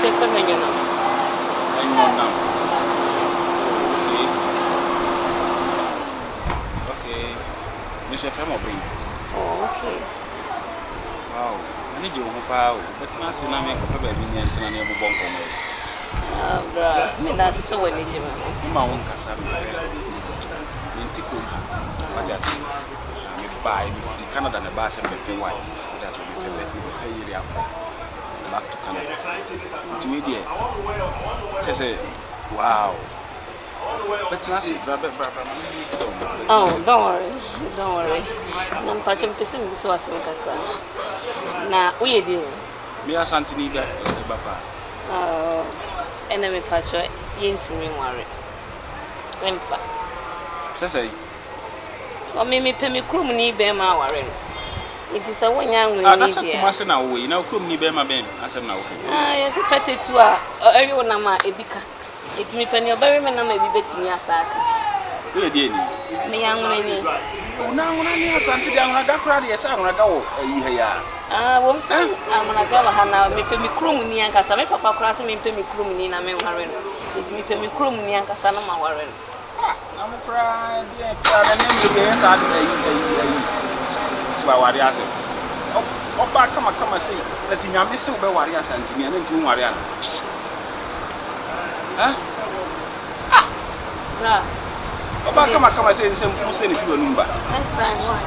chef menu now. Okay. Mr. Femo bring. Oh, okay. Wow. I need you to power. But not see na me ko pa ba bi ni entra na e mo bon ko mo. Bra, me na so we ni jima. Ma won kasa me. Nti ko ha. Waja se. Me buy me free Canada na ba se me pay wife. Waja se me pay yiri akọ. Back to Canada. Nti we there. Say wow. But not see bra. Oh, don't worry. Nam pachum pesim so aso kakra. Na uye di. Me asantini ba papa. Ena me pacho yintimi nware. Emfa. Say. O me pemi krum ni be ma ware no. Iti sa wonya nwere ni dia. Kuma se na wo yi na krum ni be ma ben asem na wo kan. Yes petetu a eri wona ma ebika. Iti me pani obere me na ma ebi betimi asaka. We dey ni. Me yanwere ni. Una ni asanti dia una gakura de yesa una gawo ayi ha ya. Wom se amana gawa ha na me pemi krum ni ankasa me papa kura se me pemi krum ni na me nware no. Iti me pemi krum ni ankasa na ma ware no. Na mo kura dia kura na me be yesa de ayi. So ware ase. Oba kama say that nyame se wo be ware asanti ni na nti nware ana. Bra. Oba kama say nsem fu se ni fi wanu mba. Next time one.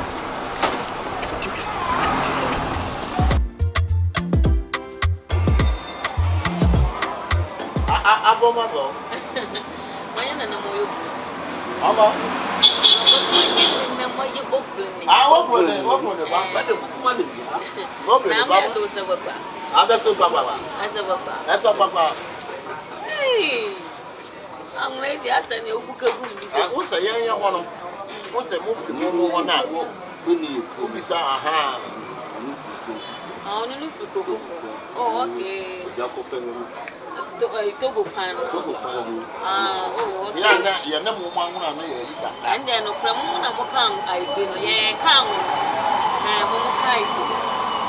Agoma go. Mayana na moyo. Aba. Na moyo open. Open ba. Ba de kuma le fi ha. Open ba. Na me do se baba. Ada so baba. Asa baba. Asa baba. Hey. I'm ready asa ni obuka bu bi se. Wo se yen ho no. Wo te mo fi mo ho na. Wo ni ko bi sa aha. Onu ni fi ko fofo. Oh, okay. Togo pan. Oh, okay. Ya na mo manwuna na ya yika. And then no pramu na mo kan ai bi no ye kan. Mo kai ko.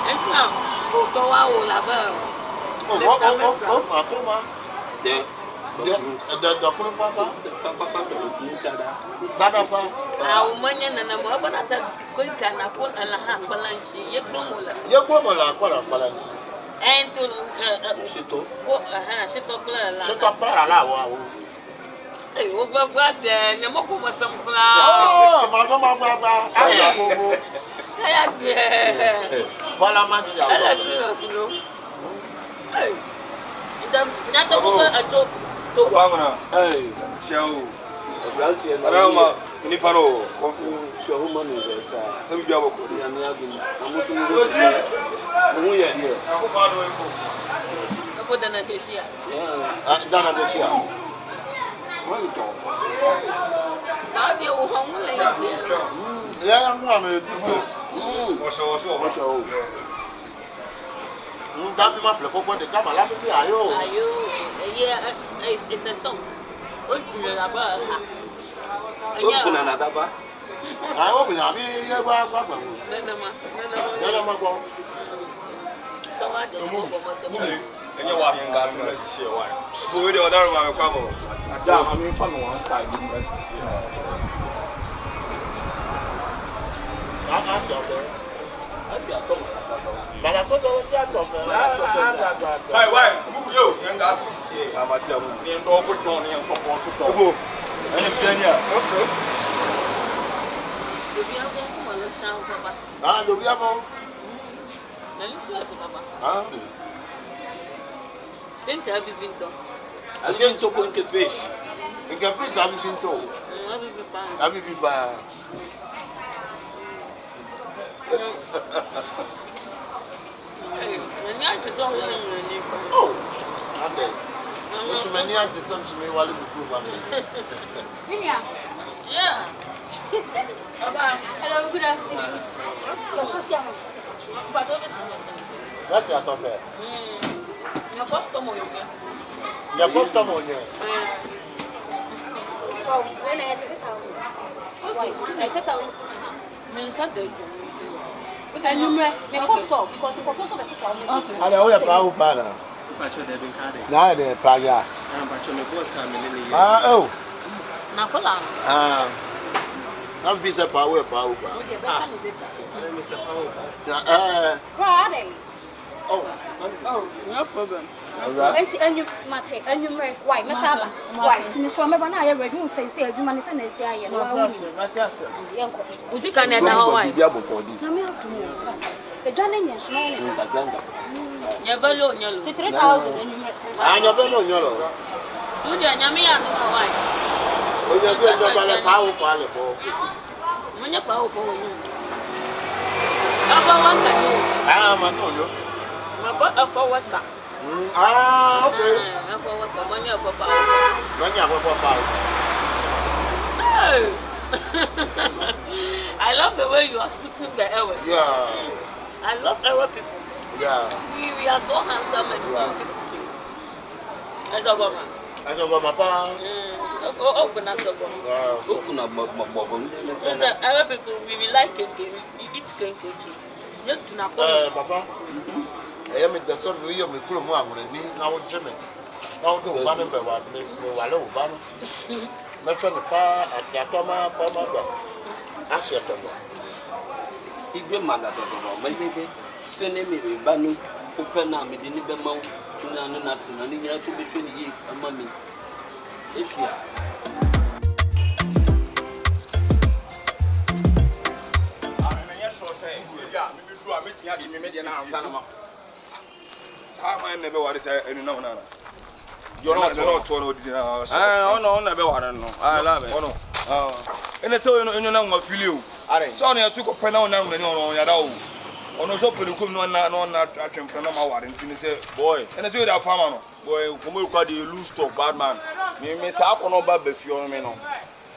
And now, go to wa o la ba. Oh, Fatuma. The doctor Papa. Sadafa. Ah, manya na mo ba na ta ko kana ko ala ha balanchi ye gbomola. Ye gbomola ko la balanchi. And to Shito. Shito kla la. Shito para la wa. Hey, wo ba de nyamo ko masamfla. Oh, ma. Aya ko. Aya de. Bala masia. Ala sino. Hey. Ndam nyata ko ato to bangona. Hey, ciao. Arama ni paro. Konfu show money ka. Sabi biya ko ya ni abi. Amusu ni. Mu ya dia. Ako ba do ko. Ako dana kesia. Dana kesia. Wani to. Ba dia o hamu la ya. Ya mu ame difu. Osho. Davi ma pleko de kama la bi ayo. Ayo. Yeah, it's a song. Oju la ba ha. Okuna na daba. Ayo bi na bi ye gba. Nana ma gbo. Tawa de mo mo se mo. Enye wa mi nga se sisi e wa. Bo we de odaru ma me kwa mo. Ja, ma mi fa no one side ni sisi. Asi atom. Bala to do si atom. Why? Who yo? Yang ga sisi e. Amati amu. Ni ndo ko to ni support to. Obo. Ene piania. Okay. Debi abon ko mo lo sha o baba. Do bi abo. Na ni fi baba. Tenta abi vinto. Alguém tocou em que fez? Em que fez abi vinto? Abi vipa. Oh, ande. Você me nia de santo me wale buku wale. Yeah. Hello, good afternoon. Merci à ton père. Your customer yo. Ya costa monye. So, when I had 3,000. Why? I thought I would. Minister And you may cost because the professor is okay. Ale oya pa u para. Pacho de bin kade. Na de praja. Pacho me boss am ni. Oh. Na kola. I'm visa power power. Friday. Oh. Oh, No problem. and you mate, and you make white, Masala, white. Miss Romero, I read you say, you man is an SDI. Was it can Hawaii? The Johnny is small. Never low yellow. 3,000 and you make. I never know yellow. Two Yamia Hawaii. Oh, you're going to power power. When you're power for you. How one can you? My butt up for what? Okay. For what? When you're papa. When you're papa. I love the way you are speaking the Arab. Yeah. I love Arab people. Yeah. We are so handsome and beautiful too. As a woman. I don't know my papa. Open us a woman. Open up my So the Arab people, we like it. We eat skin cookie. Not to not Papa. I am in the sun. We are the crew. I'm going to need now, Jimmy. Now, do one of the Wallow Ban. Mention the car as Yatoma, Pama. As Yatoma. If your mother, maybe send me a banu, open arm, it didn't be mouth, nothing, and you have to be 20 years, and mammy. It's here. Never what is any no. You're not one no, never what no. I love it. And so you know what feel you. So I took a pen on Yado. On us open the cool one not attraction from my warrant. Boy, and I say that farmer. Boy, come you lose to bad man. Me miss out on about the few men.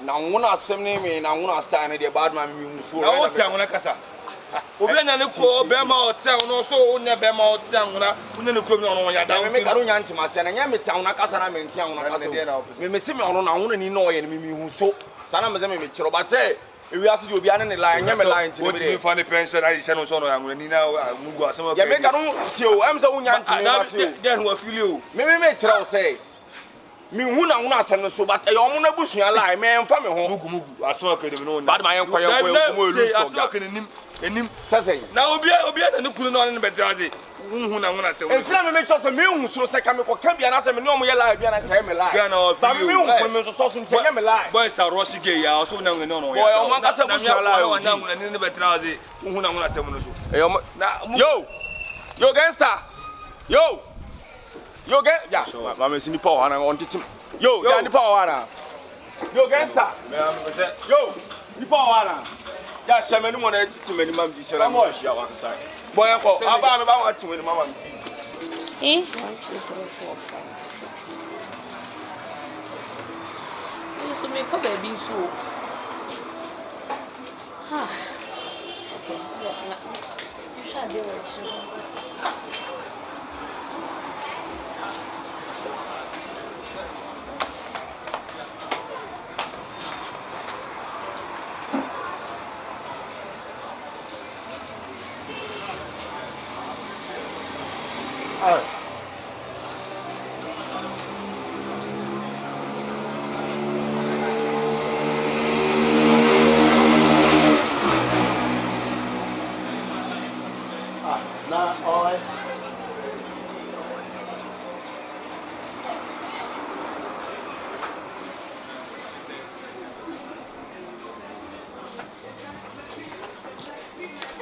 Now, one are sending me and I want to stand the bad man. Now, what's I want to casa? Obena ne ko bema hotel no so onye bema hotel na onye ne krom no ya da me ka no nya ntima se na nya metia una kasa na mentia una kasa me mesi me ono na ono ni no ye ne me hu so sana me se me kiro but say ewi ase di obi ane ne line nya me line ti me what me fa ne pension ai se no so no ya ngwe ni na mugu asem ya me ka no se o am se unya ntima se den wa fili o me kire o say me hu na una asem no so but e omo na busua line me mfa me ho mugu asem ka de me no bad man yen kwa mo elu stop enim sase na obi na ne kunu no ne betraze hu na wona se enfra me cho se me hu so se ka me ko ka bia na se me no mo ye live bia na ka me live bia na o fi me hu for me so so ntenya me live boy sa rush gay ya so na ne no boy o man ka se bu sha live o na ne betraze hu na wona se mo no so na yo gangster yo get ya ma me sini power na on titim yo ya ni power na yo gangster yo ni power na ya shamani mo na titi mani mam ji shara mo shia wan sai boy ko aba me ba wa ti mani mama 1 2 3 4 5 6 so me ko baby so ha okay yeah you should do it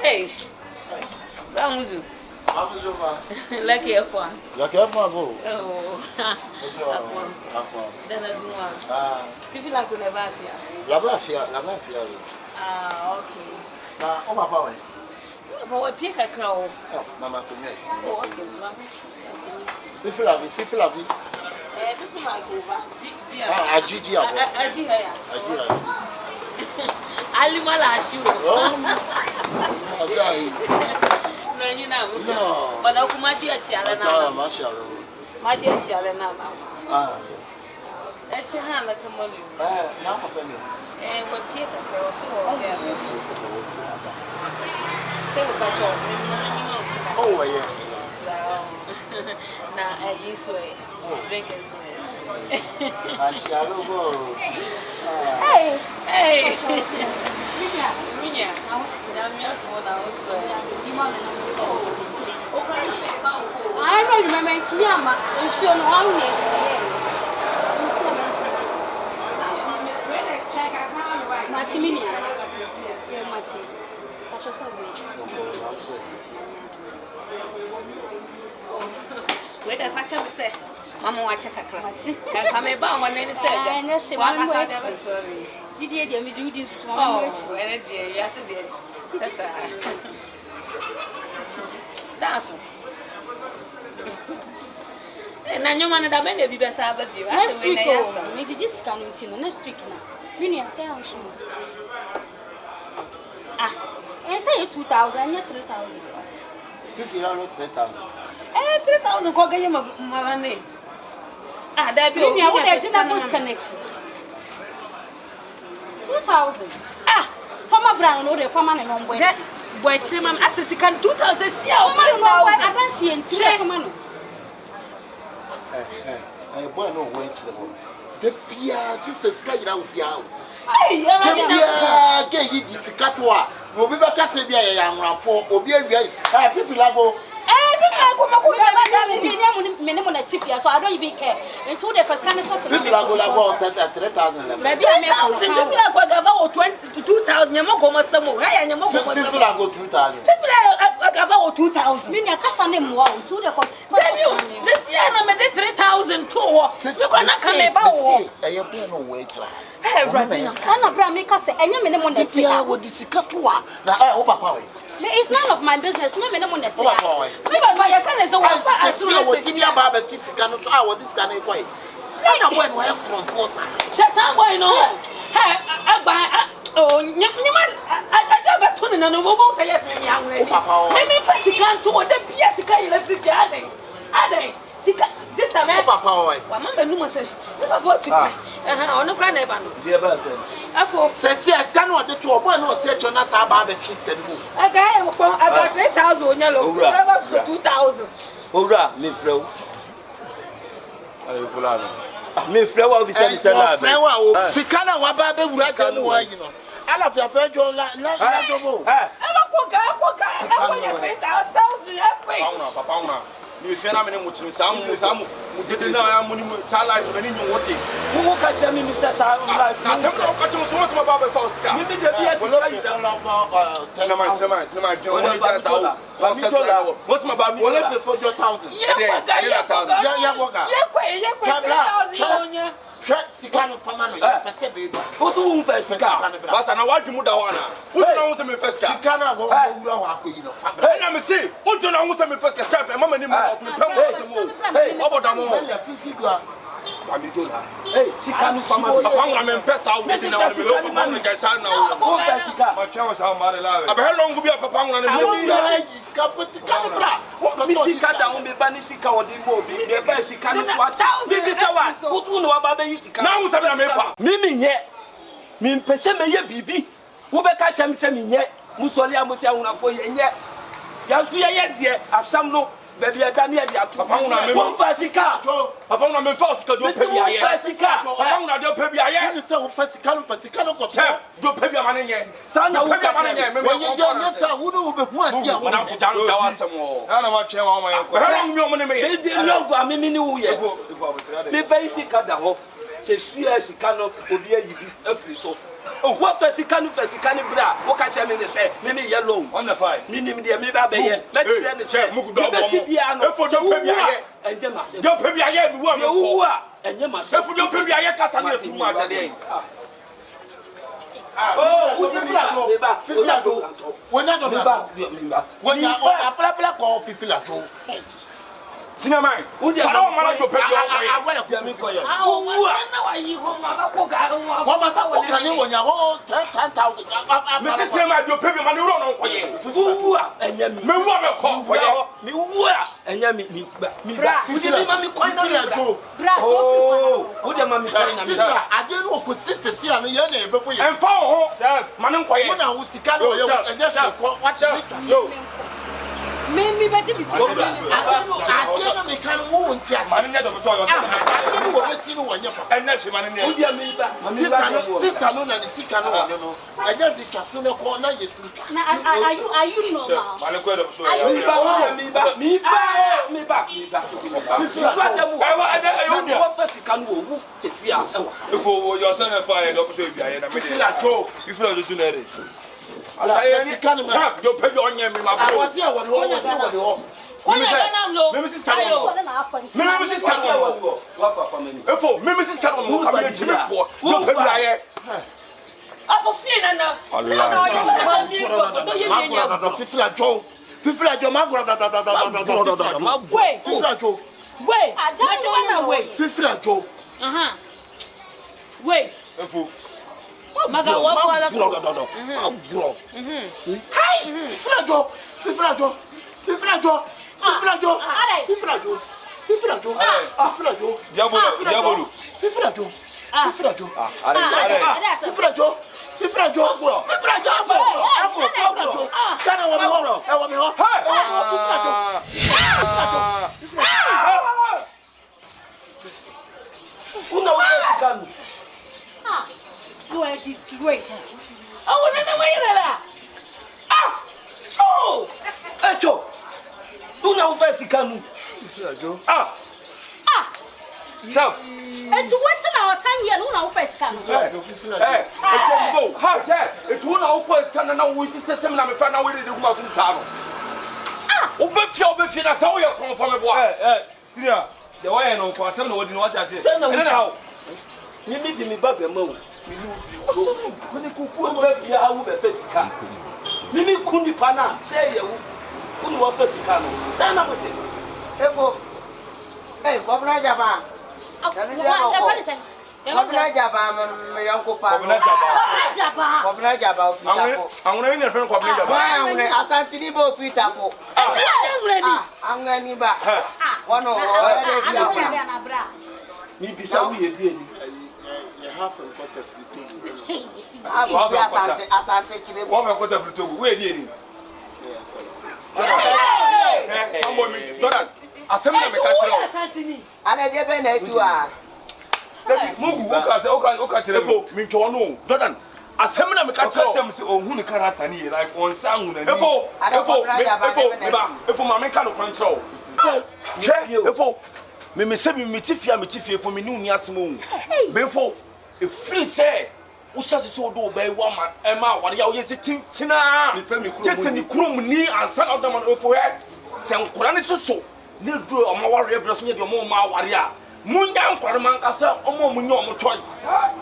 Hey, Ramuzu. Lucky F1. Lucky F1 go. Oh, then I do one. People like to La mafia. okay. Na o ma pa we. But what pick a crow? Oh, mama to me. Oh, okay. People la vie. People like over. Ah, Gigi abo. Alimala shoe. Oh. No, you know. No. But I come at your child now. My dear child now. Ah. That's your hand like a money. Now penny. And when Peter girls so say what about your oh, yeah. Na isso é. Drink isso é. Achalo go. Hey. Hey. Minha. Minha. Não, Na minha phone na isso é. de mano não. I don't remember it's Yama. I'm sure no one Mati mimi. Yeah, Mati. That's just so weird. Wait, I watch up say. Mama watch a kakra. Can come ba one any say. And that's it. One Mama passage watch. sorry. Did you me do this? Oh, when it dear, yes it did. Sasa. Saso. Na nyoma na da bende bi besa ba bi. Next week, oh, me did this scan until next week now. Junior, stay on show. Ah, I say 2,000, yeah, 3,000. 3,000. 3,000 ko ganye magane. Ah, da bi o. Junior, what is that connection? 2,000. Ah, farmer brand no the farmer na no boy. Boy, chimam assisi kan 2,000 sia. Farmer no boy, I don't see until farmer no. Boy no wait to the one. The Pia, sister Sky out here. Hey, The Pia, get you this catwa. No be back as a young for Obia. People labo. So I don't even care. Until the first kind of person. People are going to 3,000. Maybe I make people are going to 2,000. You go my some more. I am People are go 2,000. People are about 2,000. Meaning I can't name one to the this year I made 3,000 too. You cannot come about. I am no wait. I'm a make us say, and you mean The Pia would this catwa. Now I hope I it's none of my business. No, no, no, Oh, boy. I see what you about this cannot hour this can quite. I don't know when from force. Just how I know. Oh, I got back to the mobile say yes, maybe I'm ready. Maybe first you can't do the PS electric. Are they? Sister, man, Papa, Mamma Numa said, what you on the grand evan. Dear Bassett. says yes, cannot the two one or take on us about the cheese can move. A guy about 8,000 yellow, 2,000. Ora, me flow. Me flow of the Flower, Sikana Wababe, you know. I love your friend, John. You feel I'm in a much some didn't know I'm money salary when you watch it. Who catch me, Mr. Sam? Now, some catching so much about the false car. Maybe the PS what's my baby? For your 1,000. Sikano Pamano, What to first car? But I want to move the one. Who knows me first? Sikana, you know, Let me see. Who knows me first? And Mamma, me over the moment. Hey, she can't come I'm impressed out with the how long will be a papa on the Misika down the Banisika or the Mobi, the best can what who know about the Isika. Now, Mimi yet. Min Peseme ye bibi. Who be catch him semi yet. Musolia Musia for ye yet. Yansuya yet, dear, as some no. Baby, I done here. Papa, I'm Fasika. Papa, I'm Fasika. Don't pay me. Fasika. Papa, don't pay me. I am so Fasika. Fasika. Don't pay me money yet. Son, I will pay money. When you don't know who will be one year when I'm down to us some more. I don't want to tell my money. They didn't know I mean, you yet. The basic at the home. Says, yes, cannot be a free so. Oh, what Fasika, bra? What catch him in the say? Maybe yellow on the fire. Meaning, dear, maybe I be here. Let's send the chair. Move piano for don't pay me. And then don't pay me. I am who are. And you must have don't pay me. I can't too much a day. Oh, when I don't know. When you're a call people at home. Cinema, who just don't want to pay I want to get me for you. What can you when you're all 10,000? Mrs. Sema, you pay me money on for you. Who are and yet me call for you. Me who are and yet me back. Who did mommy quite not go? Oh, who the mommy sister? I didn't know consistency on your name, but we and for Manon Quay. When I was the kind of and just watch it. Me beji bi I don't make an own tears. I don't know what we see no one. And that's man in there. Sister no na ni sika no one no. I just be chaso na ko na yesu. Are you normal? Me back. If your son and fire, don't show you. I feel like Joe. You feel like you I you pay your name. I was here when you was here. Mrs. Carol, Mrs. Carol, what for me? Mrs. Carol, come here for you pay my I for fear and wait. Maga wa kwa You are a disgrace. I want to know that. Oh, Echo. You know first come. So, it's wasting our time here. No, first come. Hey, go. How that? It won't our first come now. We just send them find out where they do my own sound. Obey, that's how you're from a boy. See, the way I know for some of what I say. Send them now. You meet me, Baby Mo. When you cook, you have a face car. Mimi Kundi Pana, say you won't first come. Send up with it. Hey, Governor Java. Governor Java, my uncle Governor Java. I'm going to friend Governor Java. I sent to the boat feet up. I'm going to back. One of me be so weird. Half and quarter free. I got a free. Where did you? And I never know you are. Move, okay, me to know. Jordan, a seminar, me catch them who the character like on sound and if my man cannot control. Me say me tifia for me new asmo. Before if free say o shase so do be one man e ma ware ya o yesi tintina just ni krum ni ansan of them on for here se nkora ni so ne duro o ma ware bra so nye de o ma ware a munya nkora man kasa o ma munya o mo choice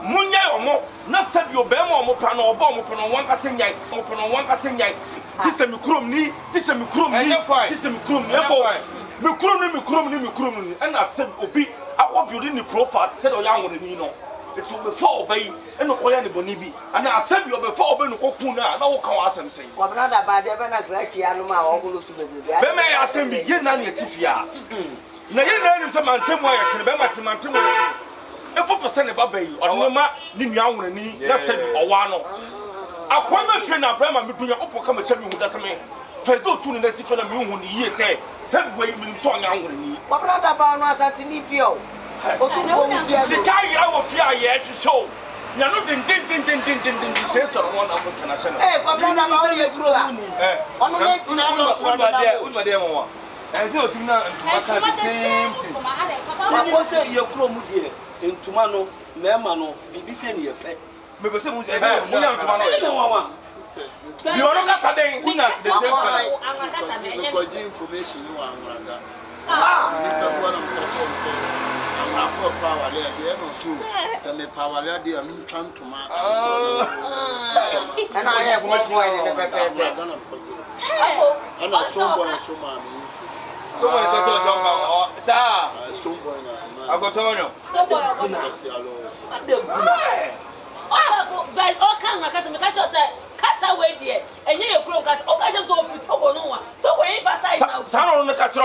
munya o mo na sabi o be ma o mo pa na o ba o mo pa no wan kasa nyai o pa no wan kasa nyai this me krum ni this me krum ni me krum ni and I said obi akwa building the profile said o ya nwore ni no it will be for obey and no koya ni boni bi and I said you be for obey no kokun na wo kan asem sei Governor da ba de be na grachi anu ma wo hulu tu be be me asem bi ye na na tifia na ye na nim se mantem wa ye tene be mantem wa e 4% ba bai odema ni nua nwore ni na said owa no akwa me hwe na brama me dunya opo ka me chemi hu da seme first do tu ni na si fe na me hu ni ye say said we me so anya nwore ni Governor da ba no asati ni pio Sikai our fear yet show. You know, din says to one of us can I say. Hey, Governor, I'm your crew. On the next one, and go to now and the same thing. I was saying your crew in Tumano, Mermano, BBC, your pet. Maybe some you are not saying the same information you are. I'm not for power there, no so. The power there, I'm trying to mark. And I have one boy in the paper. And a stone boy, so man. Come on, go to some sir. Stone boy, I got to know. But all kind of customers catch us cast away there, and you grow cast all kinds of food. No one. Don't wait for sight now. Sound on the catch.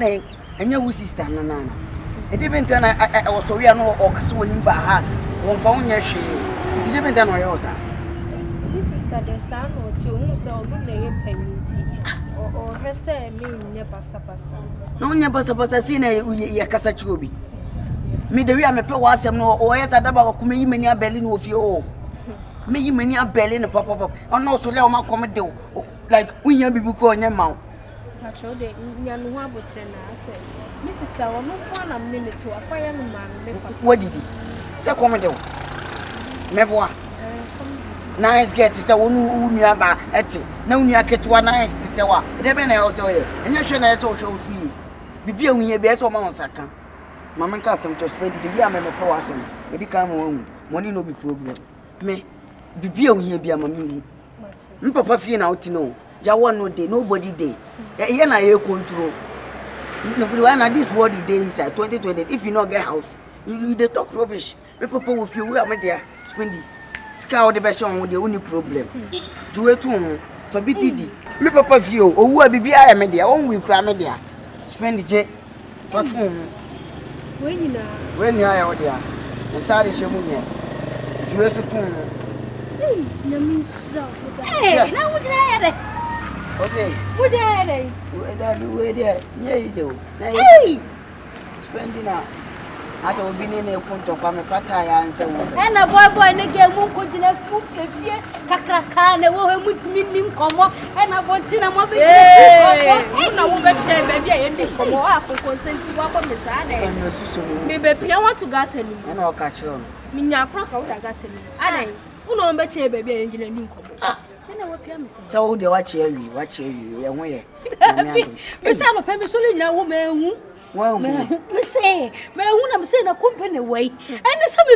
ade enya wo sister na edi benta na o so wi no o kase woni ba heart won fa wonya hwe enti de benta no ye osa mi sister de sa no ti ohun se o na ye paninti o hwese me nya pasa no nya pasa si na ye kasa chi obi mi de wi a me pe wa asem no o ye sadaba ko me yimani abeli no ofie o me yimani abeli no papa ono so le o makom de like unya bibi ko onye ma acho de nya no ho abotre na ase mi sister wo no kwa na minute wa kwa ya no ma me papa what did he say come de me boa nice get say wonu unua ba ete na unua ketwa nice ti say wa de be na yo say ye enya hwe na ye say o hwe osu yi bibi ehunye be say o ma onsaka mama nka asem to spend de bi ameme pe wasem e bi kan mo hu money no be problem me bibi ehunye bi amame hu papa fie na oti no ya one no day nobody day ye na ye control no good one this what the day inside 2020 if you not get house you dey talk rubbish me papa wo fie we am there spend ska the best on with the only problem do it to for bi didi me papa fie owu abibi aya me there won we kura me there spend je for to when you are there ntare shemu ne do it to na mi sha na wujira ya de okay wujira ya de we there nye is o na spending na ata obi ni na ekunto kwa me pata ya nse wo na boy ne ge mu ko dina fu fefie kakraka na wo he mutimi ni nkomo na bonti na mo be nkomo na wo be chere ba bia ye ndi nkomo a ko consent wa ko me sa na me suso me be pia want to gata ni na o ka chere no me nya akra ka wo da gata ni adai uno be chere ba bia ye ngina ndi nkomo na wo pia me sa wo de wa che awi ye ho ye na me ado me sa no pe me so le nya wo me hu wow me say na company way and some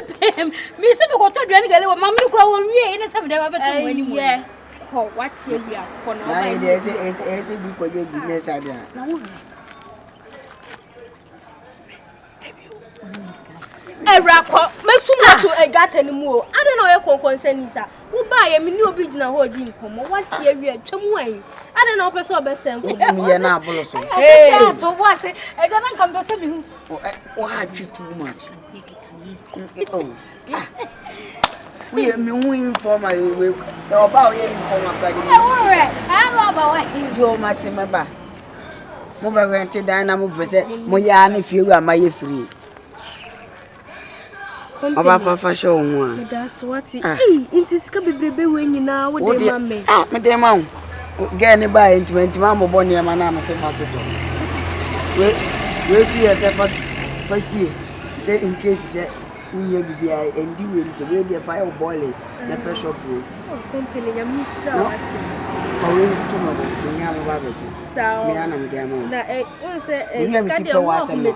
me say me go to aduane gale wo mamre kura wo wie ene say me da ba beto mo ani mo ye ko wache wi akọ na na eze bi ko je business ada na wo Era ko mesuma to egata ni mu o ade na oye konkonseni sa wo ba ye me ni obi gina ho di nkomo wache wi atwam wan ade na opeso obesen ko timi ye na abolo so to bo say e ga na nka be say me hu o ha twi too much oh we me hu informa we o ba o ye informa pa di wo re a ro ba wa yo mate me ba mo ba rent dan na mo pese mo ya na fie wu amaye free Oba papa show ho a that's what inti sika bebrebe we nyina wo de ma me me de ma get ni ba intimate ma mo boni ma na me se fa toto we fie te fa sie say in case say we bibia endi we to we dey fire boil na pressure pro company ya misha wati fa we to no nya mo ba beji sawa me ana me de ma na won say sika de wa se me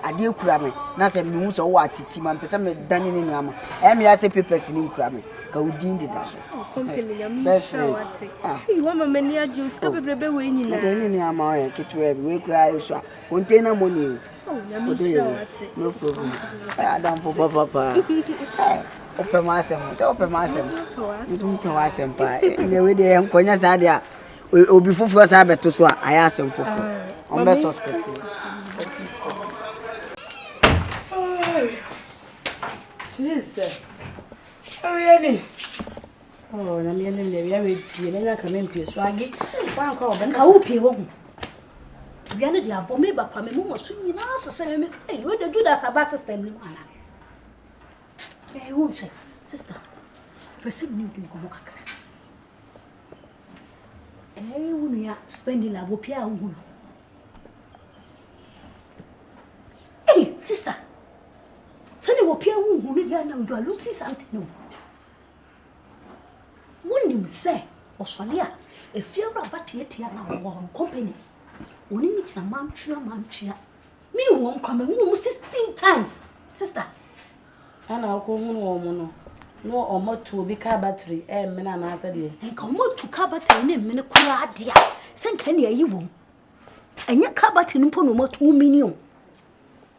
ade kura me na se me hu so wo atiti ma pese me dani ni nyama me ya se papers ni kura me ka udin de da so company ya misha wati wo mama ni aje sika bebrebe we nyina de ni nyama o ya kitwe we kura eso container money ya misha wati no problem adam for papa open ma asem you to asem pa ne we de enkonya sa de a obi fufu sa beto so a aya asem fufu on be suspect Jesus. Oh, yani. Oh, na me ne le ya we tie na ka me mpie so agi. Wan ka oben ka wo pie wo hu. Bia ne dia bo me ba pa me mo so nyina sese me say we dey do that sabat system ni ana. Wo say sister. Person ni do ko kakra. Wo no ya spending la bo pie a wo hu. Sister. Sani wo pia wu hu ni dia na ndo alusi something no. Wonim say osolia e fiewra batie tia na wo company. Oni mi tina mantria. Me wo nkwa me wo 16 times. Sister. Ana ko hu no mo no. No omotu obi ka battery me na na asa de. Enka omotu ka battery ne me ne kura dia. Senka ne ayi wo. Enya ka battery mpo no omotu 2 million.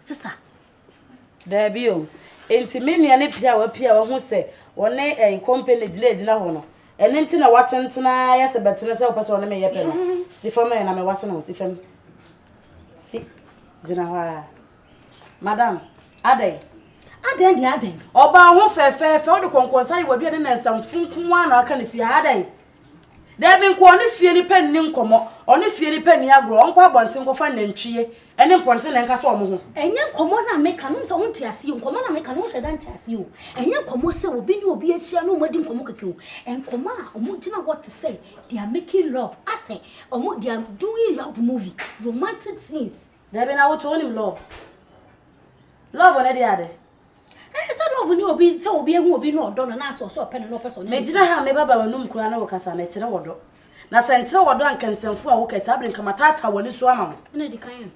Sister. Dabi o enti menua ne pia wa hu se woni company dile ho no ene nti na watentena ya se betena se opese woni me yepe no sifam na me wase no sifam Meti. Jina Madam, Aden. Oba ho fefe o de konkonsa yi wadua de na nsamfunku ana aka ne fie Aden. There been kwone fie ni pen ni nkomo. Oni fie ni pen ni agro. Onko abonten kofa nantwie. Ene mponte na nka so omo ho. Enye nkomo na meka no so wonte ase o. Nkomo na meka no hweda nte ase o. Enye nkomo se obi ni obi achia no omadi nkomo keke o. Enkomo a omo gina what to say. They are making love. I say omo they are doing love movie. Romantic scenes. There been out to him love. Love on the other. Say love ni obi se obi ehu obi no odo no na so pen no person. Me gina ha me baba wanum kura na wokasa na kire wodo. Na sentre wodo ankansemfu a wokasa abren kamatata woni so ama. Na di kan.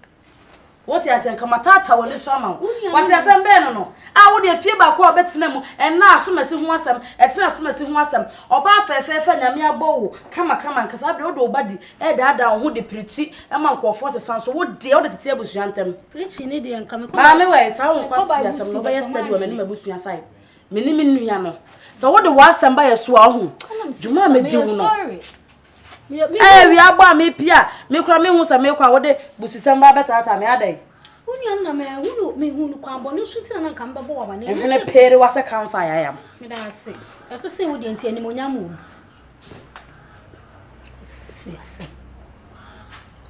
What you say kamatata woni so ama. Wase asem be no. A wo de fie ba ko obetena mu enna asomasi ho asem, etena asomasi ho asem. Oba afefefe nyame abo kama nkasa abren wo obadi e da ho de prechi e man ko force sanso wo de wo de tete abusua ntem. Prechi ni de nkame ko. Ma me we sa wo kwasi asem no ba yesterday wo meni mabusua sai. Meni minua no. So wo de wa asem ba yeso a ho. Duma me di wo no. We agba me pia me kura me hu sa me kwa wo de busisem ba betata me adai. Unya na me hunu kwa bonu sutina na nka mbabo wa bane. Ehne pere wase kan fa ya yam. Me da se. Eso se wo de nti ani monyamu. Sia.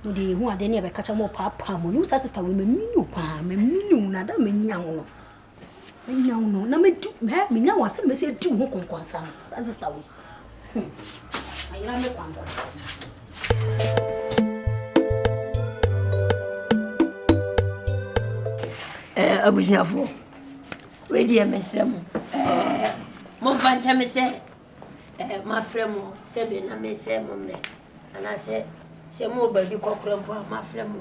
Mo de hu ade ne be kacha mo papa mo nu sa sister we me minu na da me nya wo. Me nya wo na me du me nya wo ase me se du ho konkonsa no. Sa sister we. Ayira me kwando. Abunyafo. We dia mesem. Mo vanta me se ma fremo se be na me se mo mre. Ana se mo ba bi kokoro mpo ma fremo.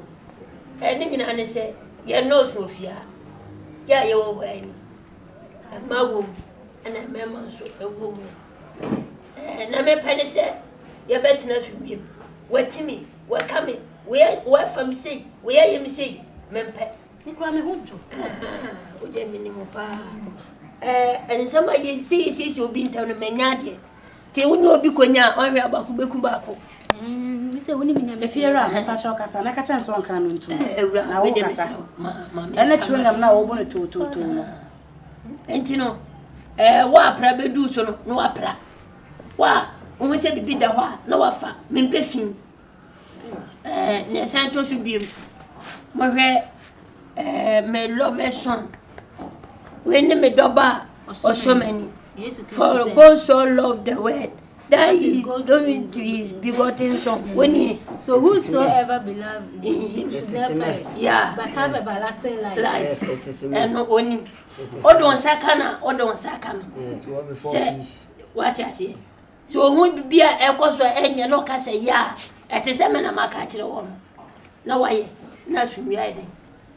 Ni nyina ne se ye no so fia. Ja ye wo hwa ni. Ma wo ana me ma so ewo mu. Na me pene se ye betina so biem. Watimi, wakame. We fam sei. We ye mi sei. Mempe. Nikura me hojo. O de minimum pa. Ensama ye si obi ntam no manya de. Te woni obi konya onhwe abaku beku bako. Mi se woni minya me Fiera pa sho kasa na kacha nso nkan no ntu. Ewura na wo kasa. Ene chiwe ngam na wo bono to no. Enti no wa pra bedu so no wa pra. Wa wo se bibi da ho na wa fa mempe fin. Ne santo so biem. Mo hwe me love son. When me doba or so many. For God so loved the world that he is going to his begotten son. When he so whosoever beloved him should never perish. Yeah. But have everlasting life. Yes, it is and no only. Odon sakana, odon sakame. Say what I say. So who be a ekoso enye no ka say ya. Ete se me na maka kire wo no. Na waye na sumi aide.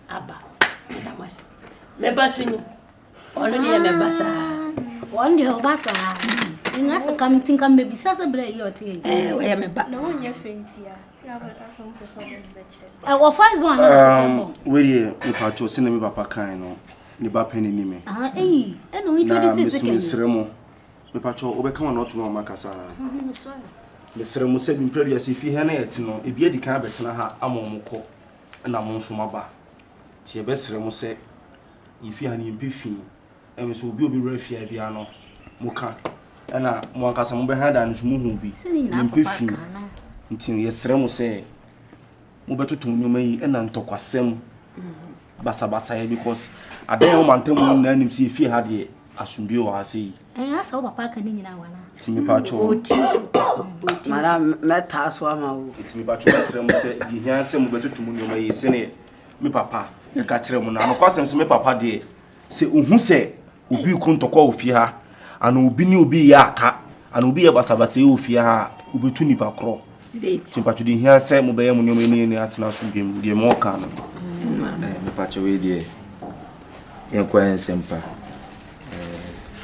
Aba. Damas. Me basuni. Ono ni me basa. One day obasa. Ina se kam tinka me bisasa bre yote. We me ba. No one your friends here. Yeah, but I found for some better. Our first born na second born. We dey ipa cho se na me papa kan no. Ni ba penny ni me. E no introduce second. Mesremo. Me pa cho obeka ma no to ma makasa. Sorry. Mesremo se bi mpre si fi he na yete no. Ebi edi kan betena ha amomko na mo nso maba. Ti e besremo se ifi ha ni mpe fi. Emi so obi refia bia no muka na mo ankasa mo be handa no mu hu bi mpe fi ntin ye sremo se mo betotum nyoma yi na ntokwasem basa ya because adan o mantam na anim si fi ha de asumbi o ha sei asa o papa kan nyina wana ti me pa cho mara meta so ama wo ti me pa cho sremo se di hia se mo betotum nyoma yi se ne me papa e ka kire mo na no kwasem se me papa de se ohu se obi kontokwa ofie ha ana obi ni obi ya aka ana obi ya basabase ofie ha obetu nipa kro simpatu di hia se mo beye mo ni atena so biem de mo ka no me pacho we de yenkwa ensempa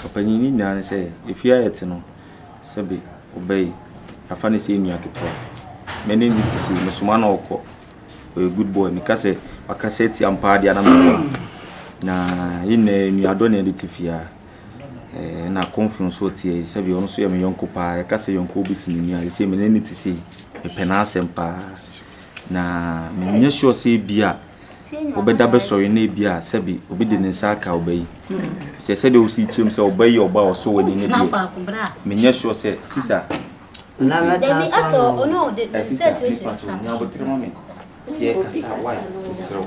Kompany ni na se ifia yete no sebe obey afa ne se nua keto mene ni tisi mesuma na okọ o good boy me ka se akaseti ampa dia na me na ine nuado na editifia na conference otie sabi ono so ye me yonko pa e ka se yonko obi sinini a se me ne tisi e pena asempa na me sure say bia obeda be sorry na bia sebi obi de nsa aka obayi se de o si chim se obayi oba oso wani ne bia me sure say sister na me aso ono de situation na bo 3 moments ye kasa why so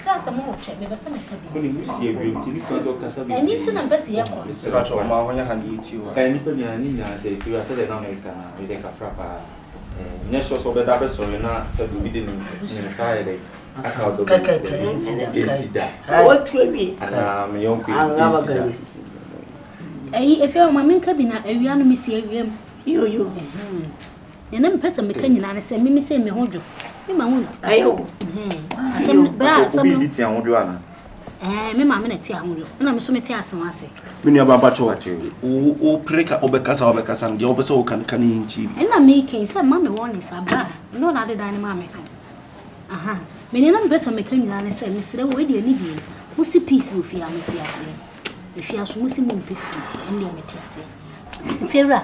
sasa mo che me besa me kabi ko ni musi e bi ti ni ko do kasa bi eni ti na besa ye ko sira cho ma honya handi ti wa ni pa ni na se fi wa se de na America na we de ka frapa me sure so obeda be sorry na se obi de ni nsa ye de aka do sida o tuebi ana me yonku efe o ma men kabi na awia no me si awia yo nena mpesa me kanyina na se me se me hodwo me ma won ayo asem bra asem no ti ahodwo ana me ma me na ti ahodwo na me so me ti asem ase me nua baba cho o preka obekasa ndia obese o kan nchi na me ken se ma me won ni sabra no na de dan ma me kan aha me nena mpesa me kanyina na se me sire wo de ani bi wo si peace wo fi ameti ase e fi aso mo si mo mpefi ndi ameti ase fera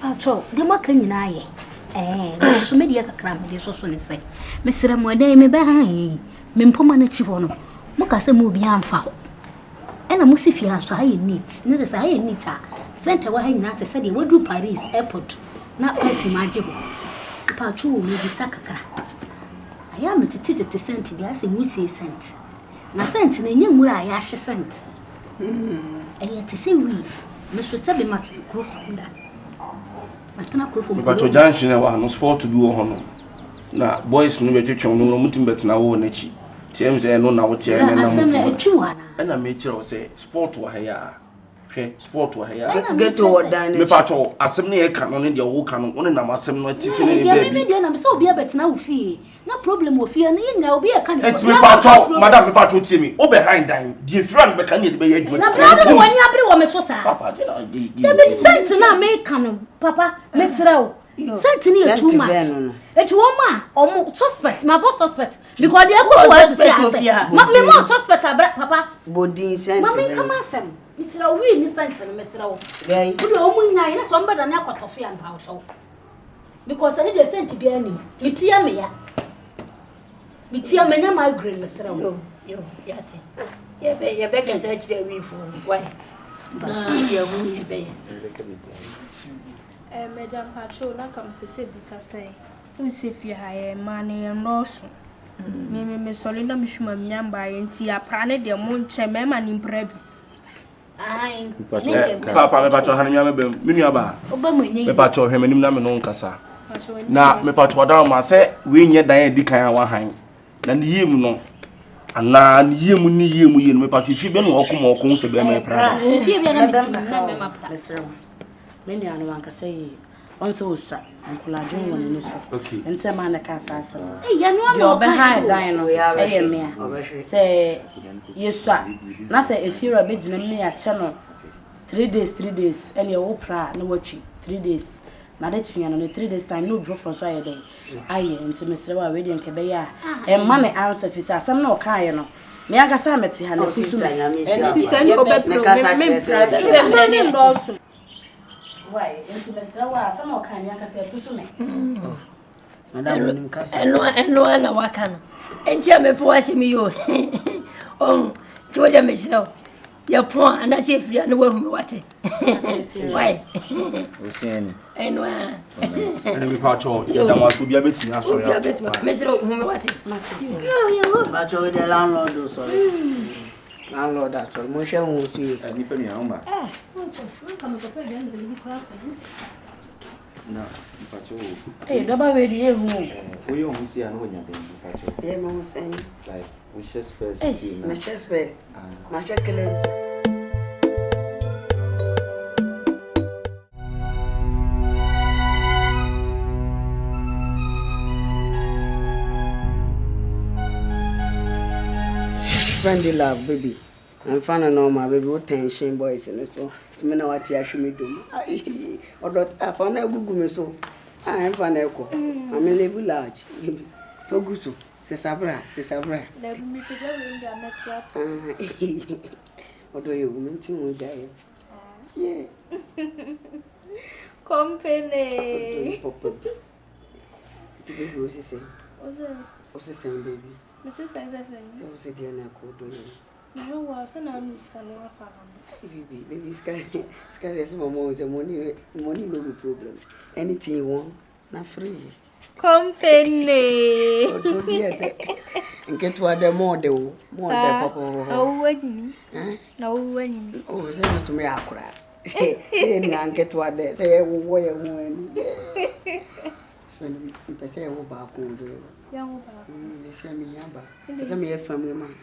pa cho de ma kanyina ye so me dia kakra me so so ne sai me sira mo dai me ba han me mpoma na chi ho no mo ka se mo bi amfa ho e na mo si fi aso ha ye neat ne de sa ha ye neat a center wa ha nyina te se de wadu Paris airport na perfume age ho pa cho wo me bi sa kakra aya me tete cent bi ase mu 6 cent na cent na nya mura aya hye cent aya te se we me so se be mat krofunda atana krofo me pato junction wa no sport bi wo ho no na boys no be twetwe no mutim betena wo na chi tiem se no na wo tie na na asem na etwa na na me kire wo se sport wa ha ya hwe sport wa ha ya get to what dine me pato asem na ye ka no ne de wo ka no ne na asem no tifi ne be me de na me se obi abetena wo fie na problem wo fie na yin na obi e ka ne me pato madam me pato tie me o behind dine die friend be ka ne de be ye na problem woni abere wo me so sa papa de be sent na me ka no papa me srew sent ni e too much e wo ma omo suspect ma boss suspect because they go suspect ma me mo suspect abra papa bodin sent ma me come asem it's a we ni sent no me srew yeah we omo nya na so mbada na akotofo ya mpa wo because ani de sent bi ani mitia me ya mitia me na migraine me srew yo yate ye be ga sa chire wi fu why but ye wu ye be Major Patrol, I come to say this as say. We see if you hire money and loss. Me solid mishma myamba and tea a prane de monche mema in preb. Aye, papa me pato hanu me be minu ba me pato hwe manim na me no nkasa na me pato da ma se we nye dan edi kan wa han na ne yiem no ana ne yiem ni yiem ye no me pato fi be no okoma se be me pra fi be na me tim na me ma pra menu anu anka say onso usa ankola dwen woni ni so ente ma na ka asase ya no no be ha dan no ya me say yesua na say efira be gina me ya che no 3 days ene wo pra na watwi 3 days na de chinya no 3 days time no bro for so aye dey aye ente mesre wa we dey nke be ya e ma ne answer fi say asem na o ka aye no me aga sa meti ha na kusu me sister ni obe pro me pra ni ndo why enti mesra wa sama o kan yanka se tusu me madam nim kasa eno na waka no enti me po wasi mi yo oh to de me sino ya po ana se fria no wa hu me wate why o siani eno ene me pato ya da ma so bia beti na so ya me sino hu me wate ba cho de landlord so landlord that so mo she hu si ni pe ni amba na pacho daba we di ehu o yo hu si anu nya den pacho mo say like we chest first see na chest first na chocolate friendly love baby I'm fan of normal baby what tension boys and so to me now what you me do or dot I found a gugu me so I'm fan echo I'm a level large baby focus c'est sabra let me put you in the met what do you mean with that yeah Kompany to be go say What's saying, baby? Mrs. Says, So, what's the dear Nako doing? no, was an honest canoe farm. Baby, Sky is more money no problem. Anything you want, not free. Kompany. And get to other more, though. More than Papa. Oh, when no, when oh, say to me, I cry. And get to other, say, where one. When I say, oh, back, young, they say me, Yamba. Some year family man.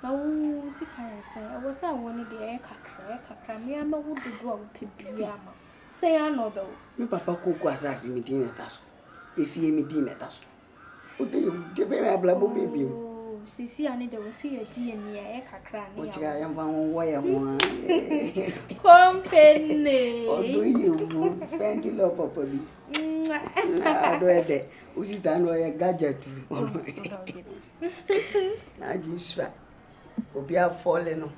Oh, sick, I say, I was I wanted the air crack, me, I'm a wood to draw Pipiama. Say, I know though. My papa cook was asking me dinner task. If you me dinner task. Oh, the baby, I blabber baby. Oh, see, I need to see a G and me, a crack. Which I am one way of one. Kompany. Oh, do you spend the love of me? I do it. Who's is done by a gadget? I do swear. We are falling.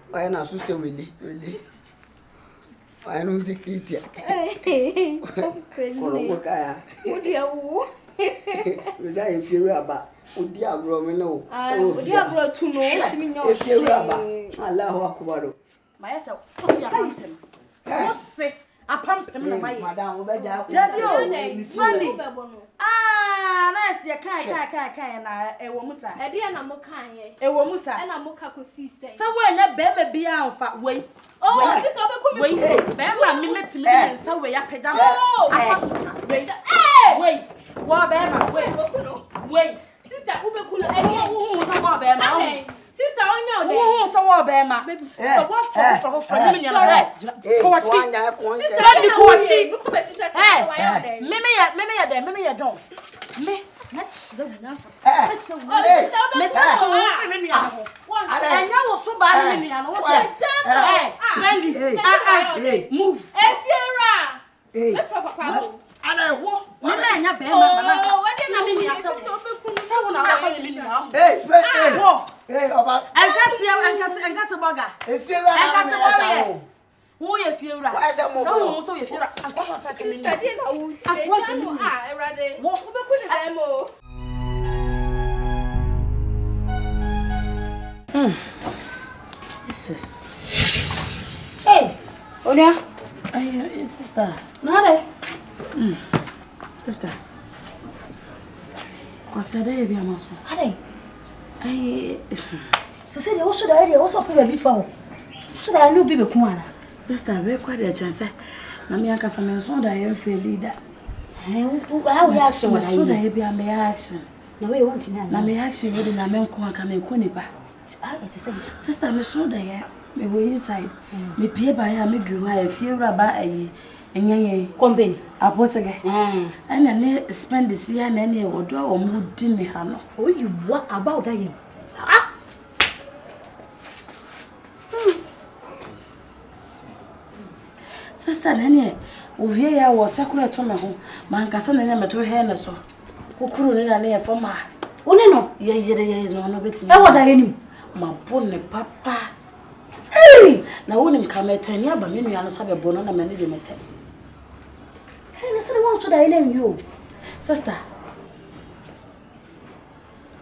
Why not so say really? I know the kitty. Kompany. What do you? Was I if you were about? Would you grow me no? Would you grow to know? If you were about, Allah Akbar. Myself, what's your pumping? What's say? A pumping, Madame, nice, you can't, a woman's a dear Namokan, a woman's and a Mokaku sister. So when a baby be out, wait. Oh, sister, wait, Bama, me met me, so we are down. Wait, what Bama, wait, sister, who Bama, sister, I know, so what Bama, so what for giving you a Mimmy, don't. Me, let's the answer. Let's the I know so bad. Move. And I walk. Who if you're right? So if you're right, I'm Jesus. Hey, Onya. Hey, sister. Nada. Sister. What's the day, dear Master? Hey. So say the also the idea also put before. So that I know baby Kumana. Sister, very quite a chance. Namia Casamen, I am fair leader. How action was so that be a may action. No way want to know. Namia action with a man come and Kunipa. Sister, Miss Soda, me go inside. Me peer by her, me drew her a few rabbi and yang Kompany. I was again. And I spend this year and any order or mood dinner. Oh, you what about that? Sister Nene, Uvia was secular to my home. My cousin and to her so. Who couldn't near from her? Oh, no, no, bit. I what I knew. My bonny papa. Hey! Now, wouldn't come at 10 years, but maybe I have a bone on a management. Hey, listen, what should I name you? Sister.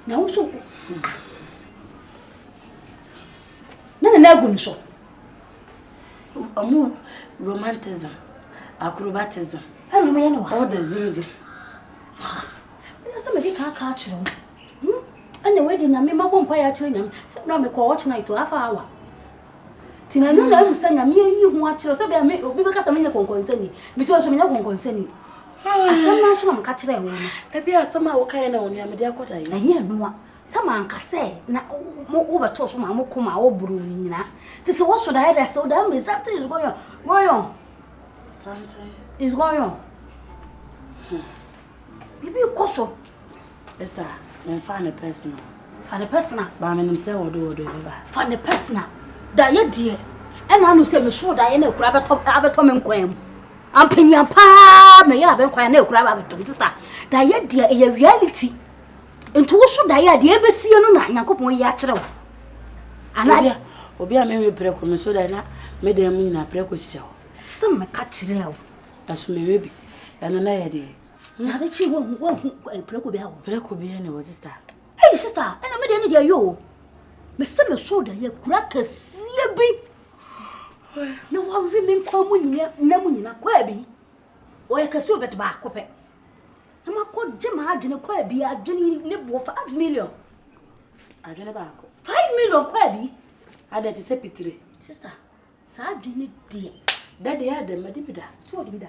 Now, so. No, no, good show. A mood. Romanticism, acrobatism. I don't know all the zimzy. Somebody can't catch them. And the wedding, I mean, my one pie actually, said no, me call watch night to half hour. Tina, no, I'm saying, I'm here, you watch us, I make because I'm in the concern. Because I'm not concern. I some national catch them. Maybe I somehow kind of only, I'm a dear quarter. I hear no. Someone can say, now, over toss my mokuma or brewing. This is what should I so damn is that is going on. Something is going on. Maybe you caution. Is that when find a person? Find a person, but I'm in himself or do whatever. Find a person. That you dear. And I know say me sure that you know grab a top and quam. I'm paying your pa, may have been quite no grab to sister. That you dear a reality. Into what should I have ever seen on Yakupon Yatro? And I will be a merry precum so that I made them in a precaution. Some catch now. As maybe, and an idea. Na de chi wo preko bia wo. Preko bia ne wo sister. Hey sister, ena me de ne dia yo. Me se me so da ye kura kasie bi. Na wa wi me kwa mu nyina na mu nyina kwa bi. O ye kasie obet ba akopɛ. Na ma ko je ma adwene kwa bi adwene ne bo 5 million. Adwene ba akɔ. 5 million kwa bi. Ada ti se pitire. Sister, sa adwene die. Daddy ya da madi bida. So de bida.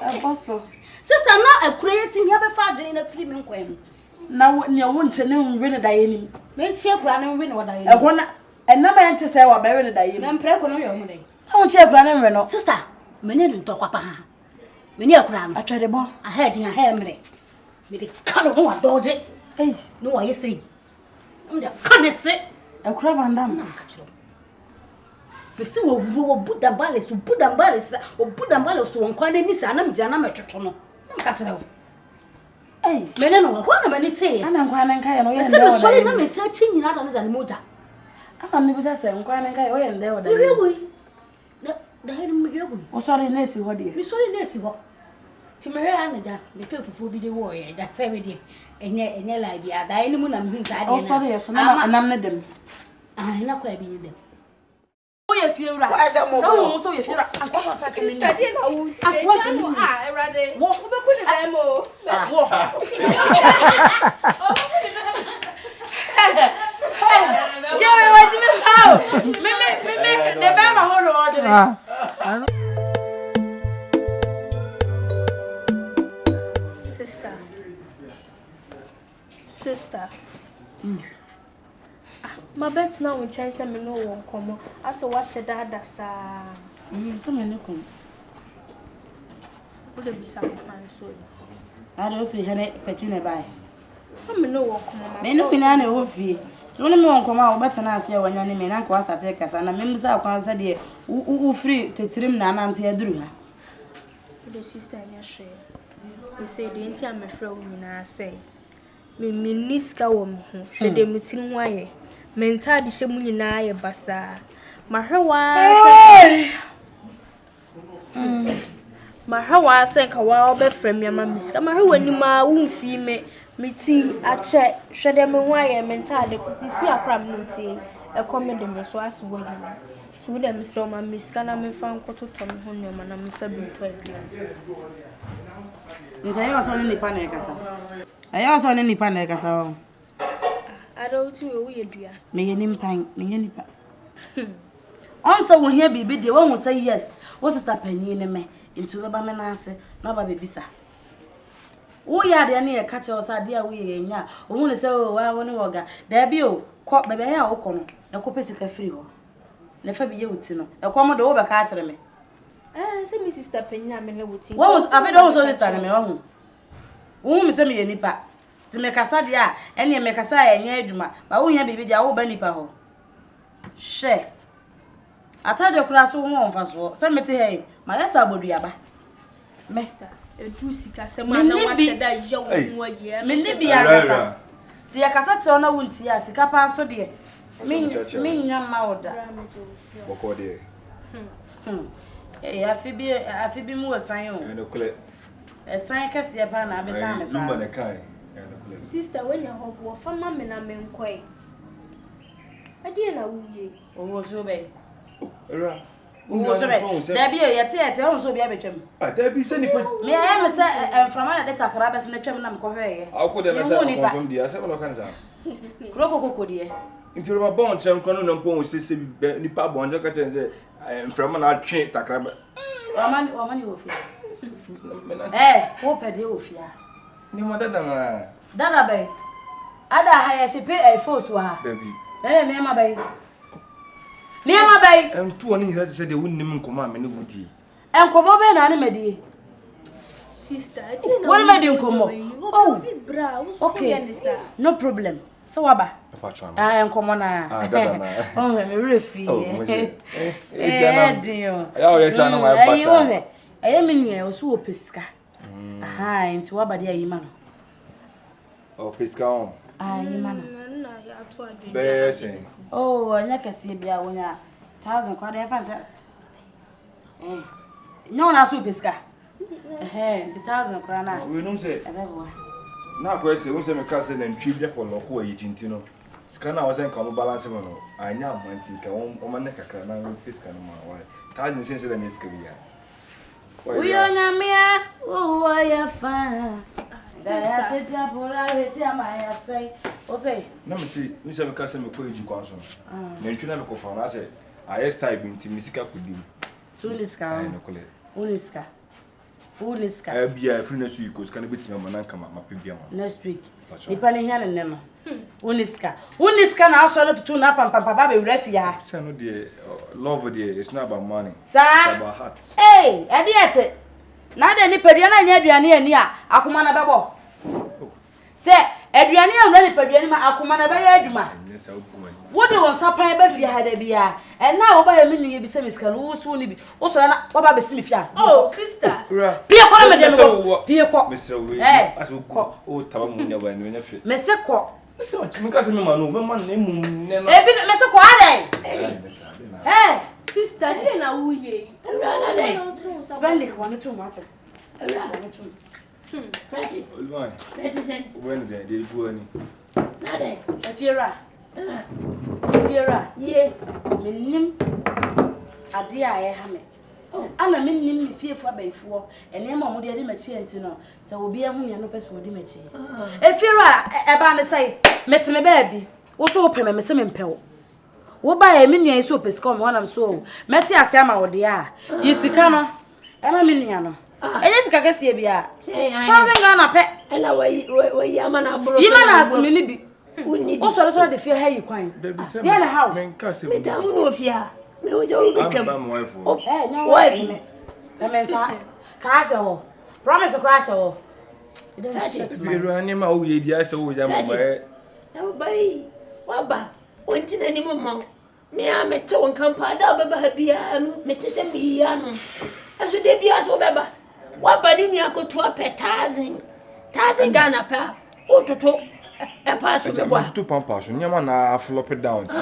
Apostle. Sister na akureyeti me be fa adwene na free me nkwa mu. Na ne wo nche ne nwe ne daye nim. Me nche kura ne nwe ne odaye. Ɛhɔ na ɛnama yɛ nte sɛ wa bɛwe ne daye nim. Na mpre ko no yɛ mu dai. Na wo nche kura ne nwe no. Sister, me ne ntɔ kwapa ha. Me ne akura no. Atwede bɔ. Aha din aha mre. Me de kalo ho adoje. Ei, no wa yesi. Me de kanese. Akura bandam na kacho. Besi wo wuro wo budambale so wonkwa ne nisa na mjana metwetwo no. Na kachira wo. Ei, me no ho na mani te. Ana nkwa ne nka ye no ye ndɛ. Besi me sori na me sa chi nyina da ne moja. Ana me bisa sɛ nkwa ne nka ye o ye ndɛ wo da. Yewe. Da he me yewe. O sori na esi hɔ de. Me sori na esi hɔ. Ti me hwɛ anaja, me pe fufu bi de wo ye. Da sɛ we de. Enye la bi ada ene mu na me hu sa de na. O sori ye so na anam ne dem. Na kwa bi ne dem. O ye fiewura. So wo so ye fiewura. Akwa sa ke ni. Sister dey na wo ti. Akwa erade. Wo be ku ni dem o. Wo. Girl, what you mean how? Me the bema hold on. Sister. My bet now we chance me no one come. As what she dada sa. So me no come. Wo de bisa me pan so. I don't feel hene pechine bai. So me no one come. Me no na wo fie. Tu no me won come a wo beta na ase wanya ne me na nka start e kasa na me msa kwan so de u free tetirim na anante aduru ha. The sister nya hwe. We say the enti am frɛ wo nyina say. Me niska wo mo ho. Hwe de mutim ho aye. Mental de hye mu nyina aye basa. Mahwa say ka wa obefra me ama miska. Mahwa ni ma wo mfi me meti ache hwe de me ho aye mental de kuti si akram no ti. E come de me so as wo nyina. So de me so ma miska na me fa nkototo me ho nyoma na me fa bi to adua. Nje yo so ni nipa na e kasa. Ayo so ni nipa na e kasa o. Adulti wo ye dua. Me ye nimpan, me ye nipa. Onso wo hia bibi de wo say yes. Wo sister panyin ne me. Ntu be ba me na ase, na ba bebisa. Wo ya de na ye ka che o sa de a wo ye nya. O hu ne se o wa wo ne woga. Da bi o, ko bebe ya wo ko no. E ko pesi ka free ho. Ne fa bi ye wuti no. E ko mo de wo be ka kire me. Se mi sister panyin me na wuti. Wo afi do wo so sister ne me wo hu. Wo mi se me ye nipa. Ti me kasa dia ene me kasa ya nya adwuma ba wo hia bibi dia wo ba nipa ho hwe atade kura so ho onfa so se mete he ma yesa bodua ba Mister edu sika se ma na wa sheda yawo ho ye me ne bia kasa si ya kasa che ona wunti ya sika pa so de me nya ma oda boko de afi bi mu wasan o ene kule esan kase pa na be san me san number ne kai. Sister, when you have what for mamma na me nkoi. Ade na wuye. Owo so be. Era. Owo so be. Da bi ye te ho so bi abetwam. Ah, da bi se nipa. Me ya me se enframa na de takra be se na twam na me kohwe ye. Akọ de na se confirm dia se no kan sa. Kroko kokodie. Nti ro ma bon chen kwano na mpon se nipa bon je ka ten se enframa na atwe takra be. Wamani wo fi. Wo pede wo fi a. Ni mo dada na. Dada bay. Ada ha ya shipe force wa. Dabi. Ne ma bay. Ne ma bay. Entu oni nyira se de wonnim nkoma me ne wodi. Enkomo be na ne medi. Sister, ade na. Won medi nkomo. Oh, bra, wo so fe no problem. So waba. Enkomo na. Dada na. Oh, me refi. Dio. Ya o yesa na wa basa. Aye me nua o so opeska. Aha, nti waba de ayi ma no. O peska on. Ayi ma no. Na ya to ade. Besen. Oh, anya kase bia wonya 1000 kwa de fansa. No na so peska. 10,000 krana. We no say. Na ko say won say me ka say na ntwi bia ko lo ko yi tinti no. Sika na was en come balance mo no. Anya amanti ka o man kakra na fiska no ma wa. 1,000 sense da neska bia. We on amia, oh ya fa. Da tete pora heti amaya say. O say. Na me say, we say me ka say me ko eji kwanso. Na ntwi na me ko fa na say ayes type nti misika kodi. Tuliska. No kole. Uniska. Bia free next week cuz can be time man kan ma pebia ho. Next week. Nipa ne hia ne no. Uniska na aso no tutu na pam ba be wrafia. Say no dey love dey it's not about money. It's about heart. Hey, adiete. Na de nipa dua na nya aduane ani a akoma na bebo. Say aduane am na nipa dua ni ma akoma na be ya aduma. Yes, I go. What do want sapan be fia ha da bia? And now oba ya menu ye bi se miska no so ni bi. O so na oba be simi fia. Oh, sister. Pie ko na me de no. Pie ko. Mr. We. Aso ko. O tawa mu nya ba ni nya fe. Me se ko. Se o me ka se me ma no, me ma na mu ne no. E bi me se ko adai. Sister, you na wuye. Ewura dai. Spend it one two mate. Ewura. Prachi. Olwan. Let say. When dey bu ani. Na dai. Efiera. Ye, menim ade a ye ha me. Ana menim me fiefo abaifo. Ene ma mo de ade machi enti no. Se obi ehu me no pese odi machi. Efiera eba ne sai, metime ba bi. Wo so opeme me se me mpewo. Wo ba ya me nua so pesika me wonam so. Meti ase ama wo de a. Yi sika no. Ema me nua no. Enye sika kese bia. 1000 Ghana pe. Ela we ama na aburo. Yi ma na asme ni bi. O so de fie ha yi kwan. Dey na how? Men ka se me ta mu no fia. Me wo jo bi twam. I'm wife. Wife me. Na men sa. Ka sha ho. Promise crash ho. You don't shit me. Biru ani ma o ye di ase wo ja mo ba. Na bai. Wa ba. Wonti na ni mo ma. Me a me te won kampa da ba ba bia me te se me ya no. Aso de bia so be ba. Wa ba ni nua ko to pe 1,000 Ghana pa. O toto e pass be boa. To pampa so nyama na flop it down ti.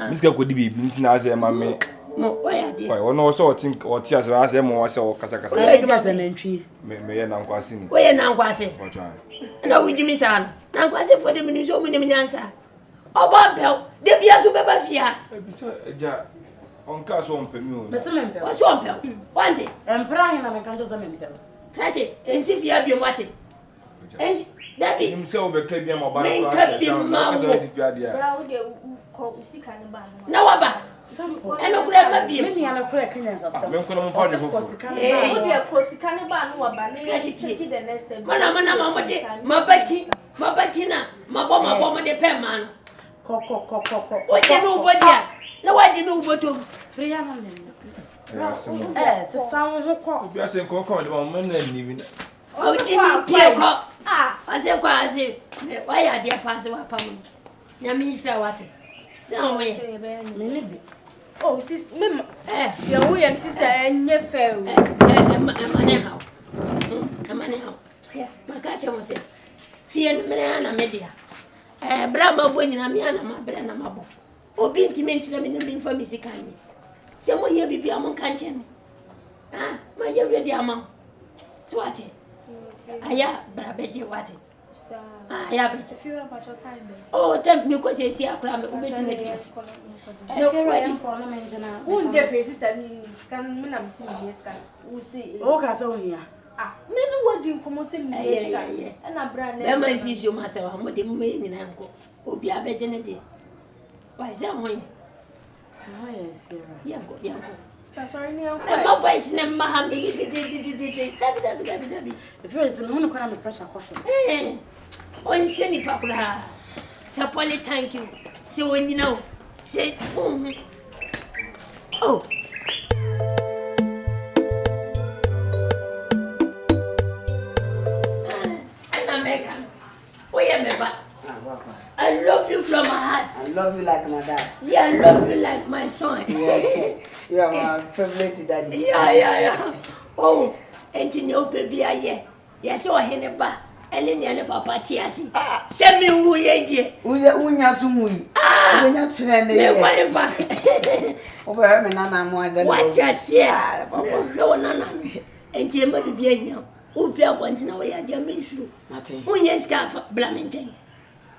Miska ko di bi nti na ase ma me. Mo oya di. Why wono so think o ti ase ase mo ase o kasa kasa. Oya di ase na ntwi. Me ye na nkwase ni. Oya na nkwase. What try? Na we jimi sa na nkwase for dem ni so mu ni nyansa. Oba bel de bia so be ba fia. E bi se eja onka so ompemi o. Me se me mpel. O so ompel. Wante. Empra hin na me kan to se me mpel. Krache, ensi fia bi o wate. Ensi Dabi. Nim se obeka bia mo ba na kwa se na ka so bra wo de ko usika ne ba no. Na wa ba. Eno kura ma bi. Me nia na kura kanya nsa. Me nko na mo pa de fo. Wo de ko sika ne ba no wa ba ne take the next step. Mana ma de mabati na mabo mo de pe man. Ko. O je mi ubodia. Na wa je mi ubotom. Free ya na me. Se san ho ko. Bi ase nko ko de mo na ni bi. O je mi pie ko. Ase kwa ase. Wa ya de pass wa pam. Na mi sha wate. San wo ye. Me ne bi. Oh, sister, mem. Ya wo ya sister enye fe o. Amane ha. Ya, makacha mo se. Fie me na media. Bra ma bo nyina me ana ma bra na ma bo. Obi ntime nchina me na me fa misika ni. Se mo ye bibia mo kan che me. Ma ye ready ama. So ate. Aya bra beje wate. Aya beje. Fira pa cho time. Oh, time me ko se si akra me ubeti me di. No ready ko na me njana. Unde pe sister ni scan me na me si me scan. U see. O ka so hia. Me no wadi nkomo se me scan. E na bra na. Be ma si so ma se wa mo de me nyina nko. Obi abeje ne de. Why is that one? Yango. Sorry, no. My voice never have me. Dabi. The first no one can pressure caution. On send Papa. Sapoli, thank you. See when you know. Say, oh. I'm American. Where am I? I love you from my heart. I love you like my dad. Yeah, I love you like my son. You are my favorite daddy. Yeah. Oh, and you know, baby, yes, so I hear ba. And then you papa tiasi. Send me who ye dear. Unya sumui. Unya trend. Over me, Nana, more than what you say. No, enti ma bibia hia o bia kwante na we ya dia mensu Mate. o yes ka blamenten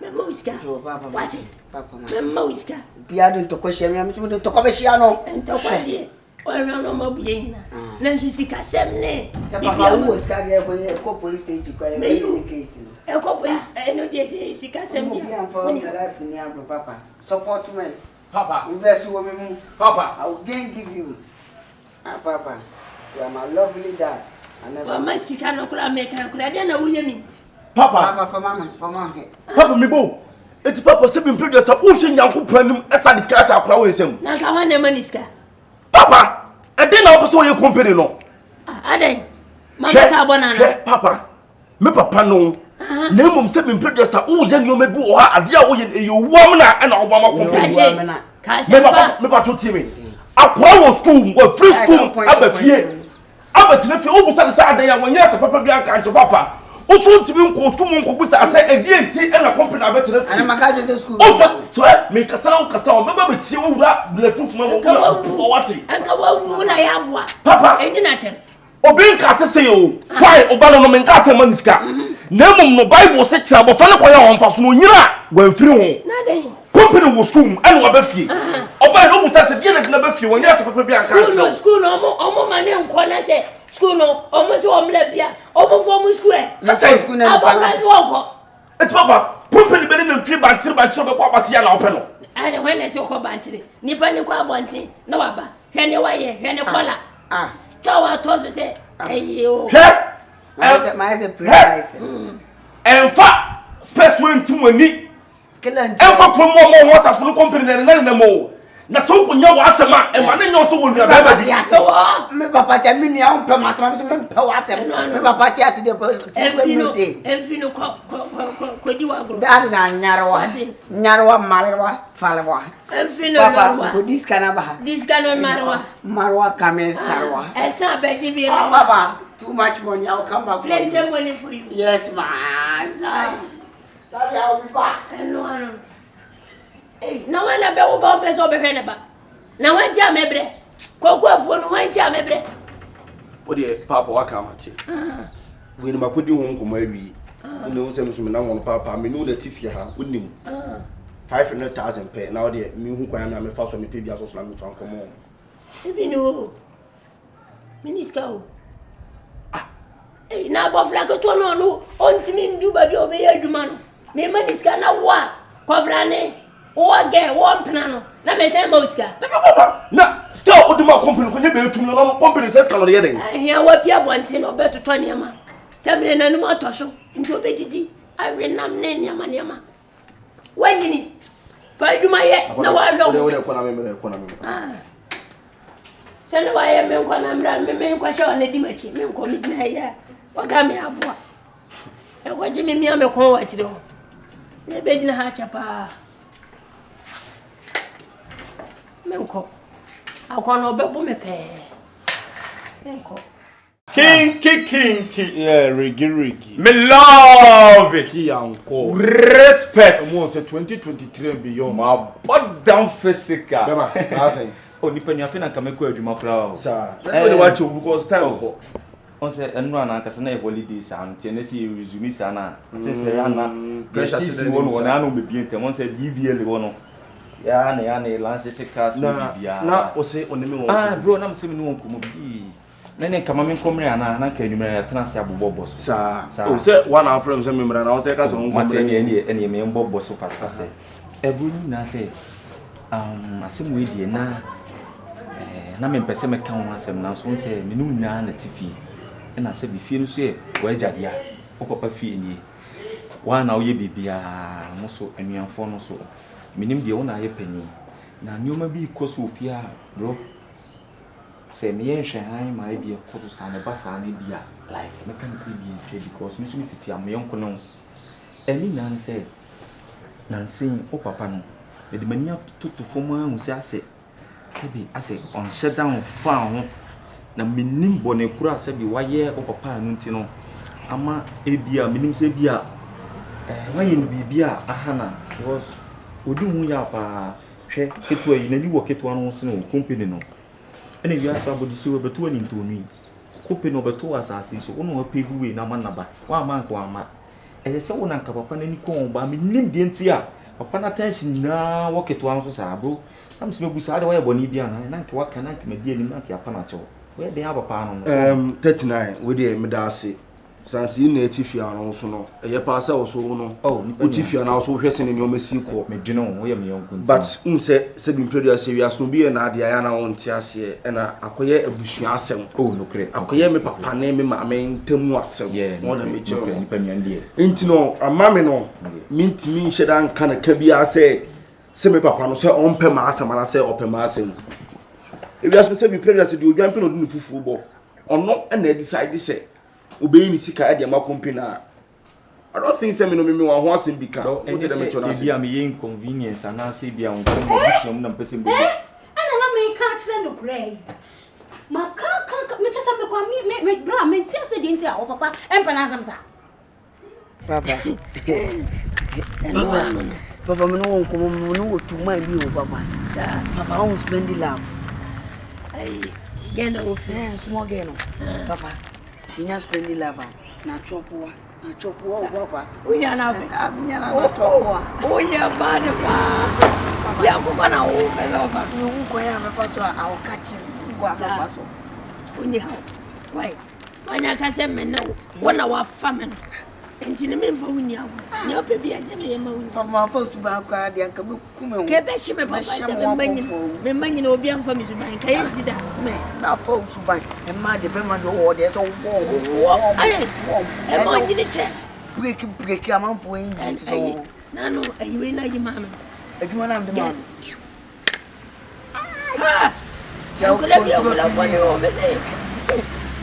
me mo iska Papa. wate Papa. me mo iska Bia do ntoko hia me ntoko ntoko be hia no. Ntoko de o no ma bia hina na nsu sika sem ne Se papa wo iska ge ko police station ko e case no. E ko police no de sika sem dia Bia for my life ni agro papa. Support me. Papa. Invest wo me mu. Papa. I will gain give you. Papa. You are my lovely dad. Mama sika no kura me kan kura de na wo yemi. Papa. For mama. Papa me bo. Eti papa se bi producer wo hwe nyanko pranim esa discussion akura wo ensem. Na ka wa na maniska. Papa, e dey na opo so ye company no. Aden. Mama ka bona na. Papa. Me papa no. Na mum se bi producer wo je ni o me bi o ha ade a wo ye ewuam na na wo ma company. Ka se pa. Me pa to timi. Akwa wo school, wo free school aba fie. Aba tene fie wo busa sa adan ya wo nya se papa bi aka nche papa. Oso ntimi nko school mo nko busa ase edi enti e na company aba tene fie. Ana maka je school. Oso so me kasa o me ba betie wo wura bulletproof mo wo wati. Anka wa wu na ya boa. Papa, enyi na tem. Obi nka se yo. Try oba no me nka se maniska. Na mum no Bible se kira bo fa ne koya won fa so no nyira wa mfiri ho. Na den. Company wo school and wa ba fie. Oba no busa se die na ba fie wo nya se papa bi aka. School no omo mane nko na se school no omo se omo lafia omo fo mu school e. Say school na ba France wonko. Et papa, company be ne mfiri ba tiri be kwa basia na ope no. Ane when se ko bantire. Nipa ni kwa bonten na wa ba. Hwe ne wa ye, hwe ne kola. Ka wa to so se ayo. My is a price. Enfa space when timoni. Enfa promo mo WhatsApp no company na mo. Na so ko nya wa asema e ma ne nya so wo nua ba bi. Me papa ta mi ni an pe ma so me pe wa tem. Me papa ti ase de post. Enfino ko di wa gro. Da na nyarwa malwa falwa. Enfino papa ko diskana ba. Diskana marwa kamen sarwa. Esa be di bi. Papa, too much money, I'll come back for you. Plenty money for you. Yes, man. Daddy, I'll be back. No. Hey, no one a be wo ba person be hwe ne ba. Na wan ti amebre. Kokuafo no wan ti amebre. O de papa wa ka mate. We ni makodi ho nkomo awi. Unu wo sem so me na won papa me no da tifie ha unim. 500,000 pe na o de mi hu kwan na me fa so me pe bia so na me fa nkomo. Ebi no. Miniska o. Na bo flag to no ontimi ndu ba bi o be adwuma no. Me maniska na wa kobrane. O ge wo mpena no. Na me say mauska. Papa, na still oduma company ko nye be etum no company says can dey den. Ahia wa pia bonte no be to niam. Sabre na num atosho. Nti obedidi. Awe nam ne niam. Wanyini. Pa adwuma ye na wa hwe. O de ko na me. Sene wa ye me nkwa na mra me nkwa sha na di machi me nkwa mi na ya. Wa ga me aboa. E kwa ji me ame kon wa kire ho. Ne be gina ha chapa. Menko. Akwa no bebo me pe. Menko. King. Yeah, Rigi. Me love it. Kianko. Respect. Almost 2023 and beyond. My butt down physical. Bema, I say. Oh, nipa ni afina kameko adwuma kra. Sir. Let me watch you because time go. On say enro na kasa na holidays am tie na si resume sana. Ati say ana pressure si won na no be bi ntem on say DVL wono. Ya na lance se class na bia. Na o say onemi won. Bro na mse me no won komo bi. Na kama me komre ana na ka enwumere ya tena se abobo boss. Sir. O say one of friends say memra na o say ka so won komre ene me mbo boss fast. Ebu ni na say asem we die na me pese me ka won asem na so say me no na tifi. Na se bi fie no so e wa jadia o papa fie ni wa na wo ye bibia mo so anuanfo no so minim de wo na ye pani na nyoma bi koso fie a bro se me yen hwe han ma bi ko so sa ne basa ne bia like me kan se bi twe because me so me tifi am yon kono eni na se na nsin o papa no de mania toto fo ma hu se ase bi ase on shut down fa ho na minim bone kura se bi waye o papa anu nti no ama ebia minim se bia waye no bibia ahana because odi hu ya pa hwe ketua yi na ni wo ketua no se no company no ene wi asa bodi se we beto ani ntoni kope no beto asase so wono apegu we na manaba wa manko ama se wona nka papa na ni ko ba me nim de ntia papa na tension na woketo an so sa bro am se mebu sa de wa boni bia na nka waka na nka medi anim na nka apa na chewo we de papa no 39 we de medase sansi na etifia no so no eye pa se wo so no utifia na so hwese ne nyoma si ko medwene wo ye me yonko but se bi predio se wi aso bi na ade aya na won ti ase e na akoye abusua asem no kre akoye me papa na me ma me ntemu asem won na me jero ni pa mi ande enti no amame no mintimi nheda nka na ka bi ase se me papa no se on pe ma asem na se opema asem e wi aso se bi predio se di odwan pe no du fufu bo ono na decide se obey ni sika e de ma Kompany na I don't think say me no me wan ho asem bi ka o te dem chona se bia me ye inconvenience ana se bia on ko mo busiom na pese mbo ana na me ka kire no kure ma ka me tsa me kwa me bra me tsa se di ntia o papa empa na asam sa papa papa me no won ko mo no wotu ma bi o papa sa papa on spend love ai gena o fe small geno papa Inya spendi lava na chopwa papa unya na fe abinya na chopwa unya bana pa ya ko bana o pesa papa nuko ya mefaso au kachi ngwa mefaso unya wai anya ka se me no wona wa famen enti ne me mfa unya ne ope bia se me ma unya papa first ba kwa dia nka me kume ke be shi me papa se me manyi na obi amfa mi suban ka yensi da me na fo suban e ma de be ma do wo de so wo ai e mo nyi ni che break amanfo enji so na no ayi na yi mama adwuma na de ma ha ja ko le bi o la ko o me se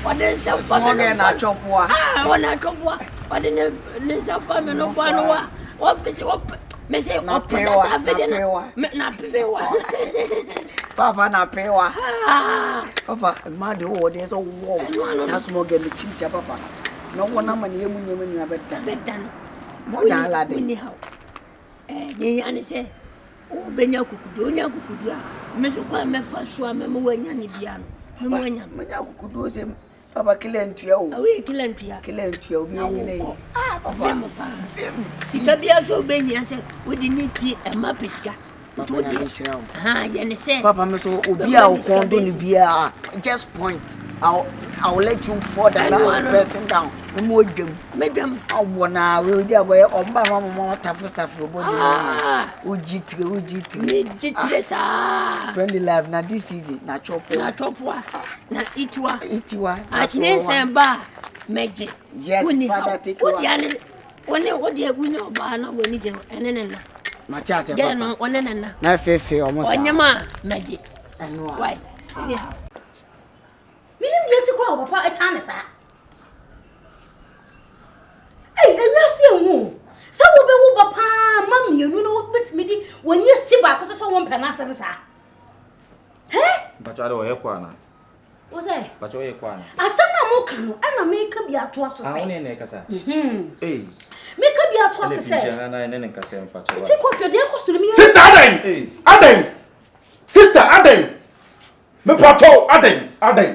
waden sa fa me na chopwa wana chopwa waden ne sa fa me no fa no wa pese wa me se o pesa sa fe de na pewa papa na pewa papa ma de wo de so wo ta so mo ge me chintia papa no wona ma ne emu nyemu ni abedan mo da la de ni ha ni ani se o benya kukudu onya kukudu a me so kwa me fa so a me mo wanya ni bia no me wanya manya kukudu se papa kilentua o awi kilentua obi nyine papa sika bia so benya se wodi ni pi e ma pesika ya ne se papa me so obi a o kondo ni bia just point I'll let you fall down person down mo dwam medwam awona we odi aboye omba mama tafu body ujitire sa spend the life na this easy na chopwa na itwa na semba meje yes father take you woni agunya oba na woni je enene na Matias papa no onene na fefe omosa onyama meje eno why minim yeti kwa papa etane sa ewasi enwu sa wo be wo papa mami enu no betimi di woni esi ba ko so won pena asem sa bacha do ye kwa na wo say bacha ye kwa na asem na mo kan no ana me ka bi ato aso say ne kasa me ka bi ato aso say na ne kasa mfa chewa ti ko pio de ko so mi sister Aden me pato Aden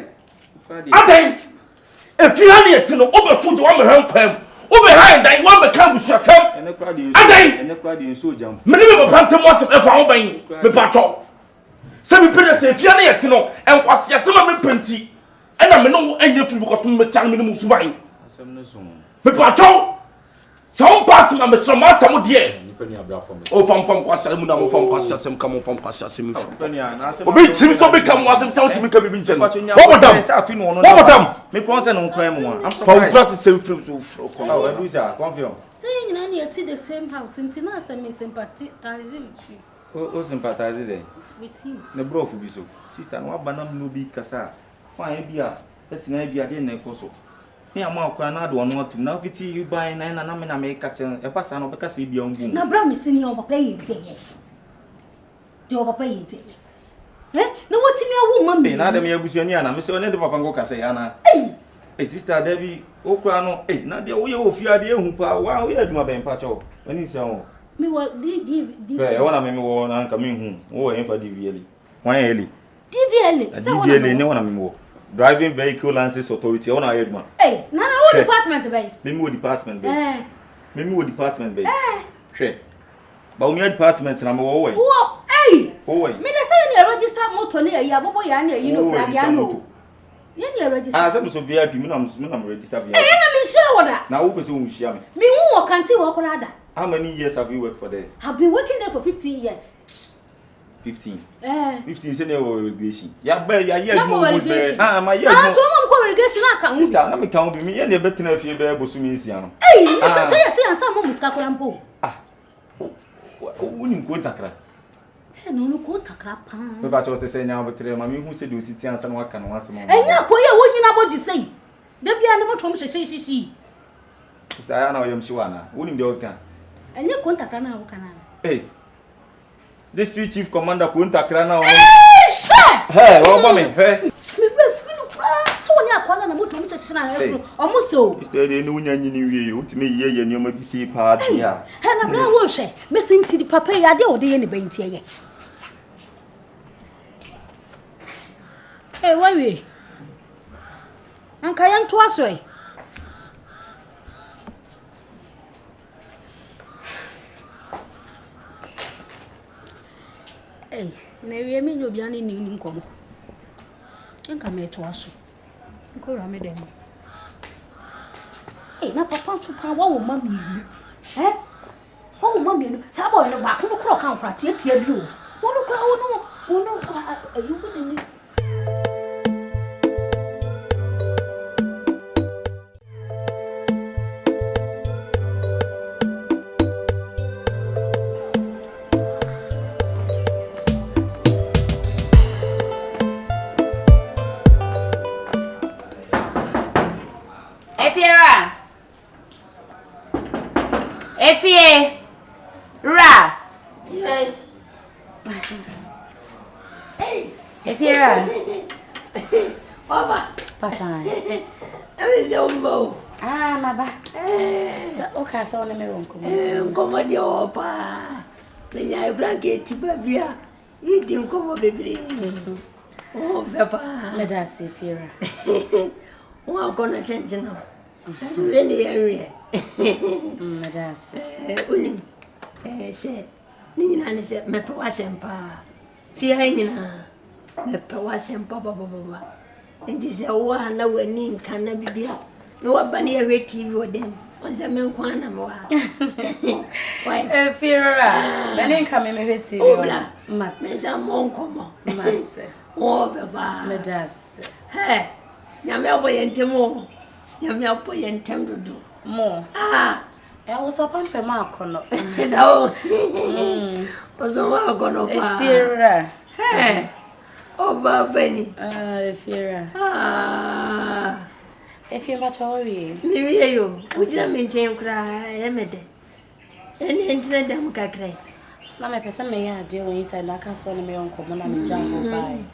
if you are near to no over food one me han kwam over hand dan one be kan busuasem ene kwa di nso jam me ne me papa ntem wasem e fa ho ban me pato se me pede se if you are near to no enkwase asem me penti ena me no anya free because me tan me no suban asem no so me pato so pass me so ma asem de Kompany abra for me o fam kwasa mu na mo fam kwasa asem kam fam kwasa asem fi Kompany na asem obi chim so be kam wasem sound me kam bi nchen what madam me pronse no kwan mu I'm from surprised plus same film so oh Abuja confirm say nyina na yeti the same house ntina asem sympathize with you o sympathize there with him ne bro fu bi so sister no abanam no bi kasa fine bia 39 bia de na ekoso ni ama kwa na do no atum na fiti you buy na me na me ka chen e pasa no be ka se bia ngu na bra me sini o papa yente de o papa yente na wotimi awu mami na dem ya busuani ana me se one de papa ngo ka se ya na sister Debbie o kwa no na de wo ye ofi ade ehu pa wa wo ye aduma ben pa cho ani se ho me wo di be wona me wo na nka me hu wo ye fa DVL wan ye eli DVL DVL ne wona me wo Driving Vehicle License Authority. I want to head man. Hey, no, what department bay? Me department bay. Me department bay. Sure. But me department na me wo. Oh, hey. Oh, me dey say you register motor na ya bobo ya na you know brag ya no. You register. Ah, say me so VIP me na register VIP. Eh, na me share what that. Na wo person wo share me. Me who work canteen work on that. How many years have you worked for there? I've been working there for 15 years. 15. 15 say no relegation. Ya be ya year mo be. Ah, my year. Ah, so mom ko relegation aka. Sister, na me kan be me ye na be tena fie be bosumi isia no. Hey, say ansa mom muska kola mpo. Ah. Woni ko takra. No ko takra pa. Me ba cho te say nya obetre ma me hu se de ositi ansa no aka no asem. Enya ko ye wonyi na body say. Da bia ne motom hyehyehyehi. Sister, ya na oyem shiwa na. Woni de okan. Enya ko takra na wo kana. Hey. District Chief Commander ko takra na o. Sure. Hey, wo ba me. Hey. Me be feel pra. So woni akwala na motom hyehyehye na afro. Omuso. Sister, de no nya nyini wie. Utime ye nyoma bi si pa dia. He na bra wo hwe. Me senti di papa ya de o de ye ne bentie ye. Hey, why we? Anka yan to aso e. Hey, na wie me no bia ni nkomo. Anka me to aso. Nko ra me dem. Hey, na papa so pa wa wo mami enu. Eh? Wo mami enu. Sa boy no ba ko no kro kan fra tie bi o. Wo no kwa wo no kwa ayu ko ni. Efie Ra. Yes. Hey. Efie Ra. Baba. Pachan. Emi umbo. Ah, maba. So okay, so na me wonko. Nkomo de opa. Menya ibranket babia. Yidi nkomo bebre. Oh, papa. Me da se Efie Ra. Wa gonna change now. Really area. Madas. Unim. Say, Nina said, me pawasempa. Fear hanging. Me pawasempa, baba. And this is a one now when Nin can never be up. No one bunny a red TV with them. Once a milk one and more. Why, Fear, then come in with TV. Oh, Mat, Miss a monk, Mats. Oh, Baba. Madas. Hey, Yamel boy and Timo. Yamel boy and Tem to do. More. Ah. I was upon the mark on So, was a gonna Fear. Hey, oh, Benny. Fear. Ah, if you're much worried, maybe you would not maintain cry, Emede. Any internet them cacre. It's not my person may I deal when you say like I saw me on common and jump by.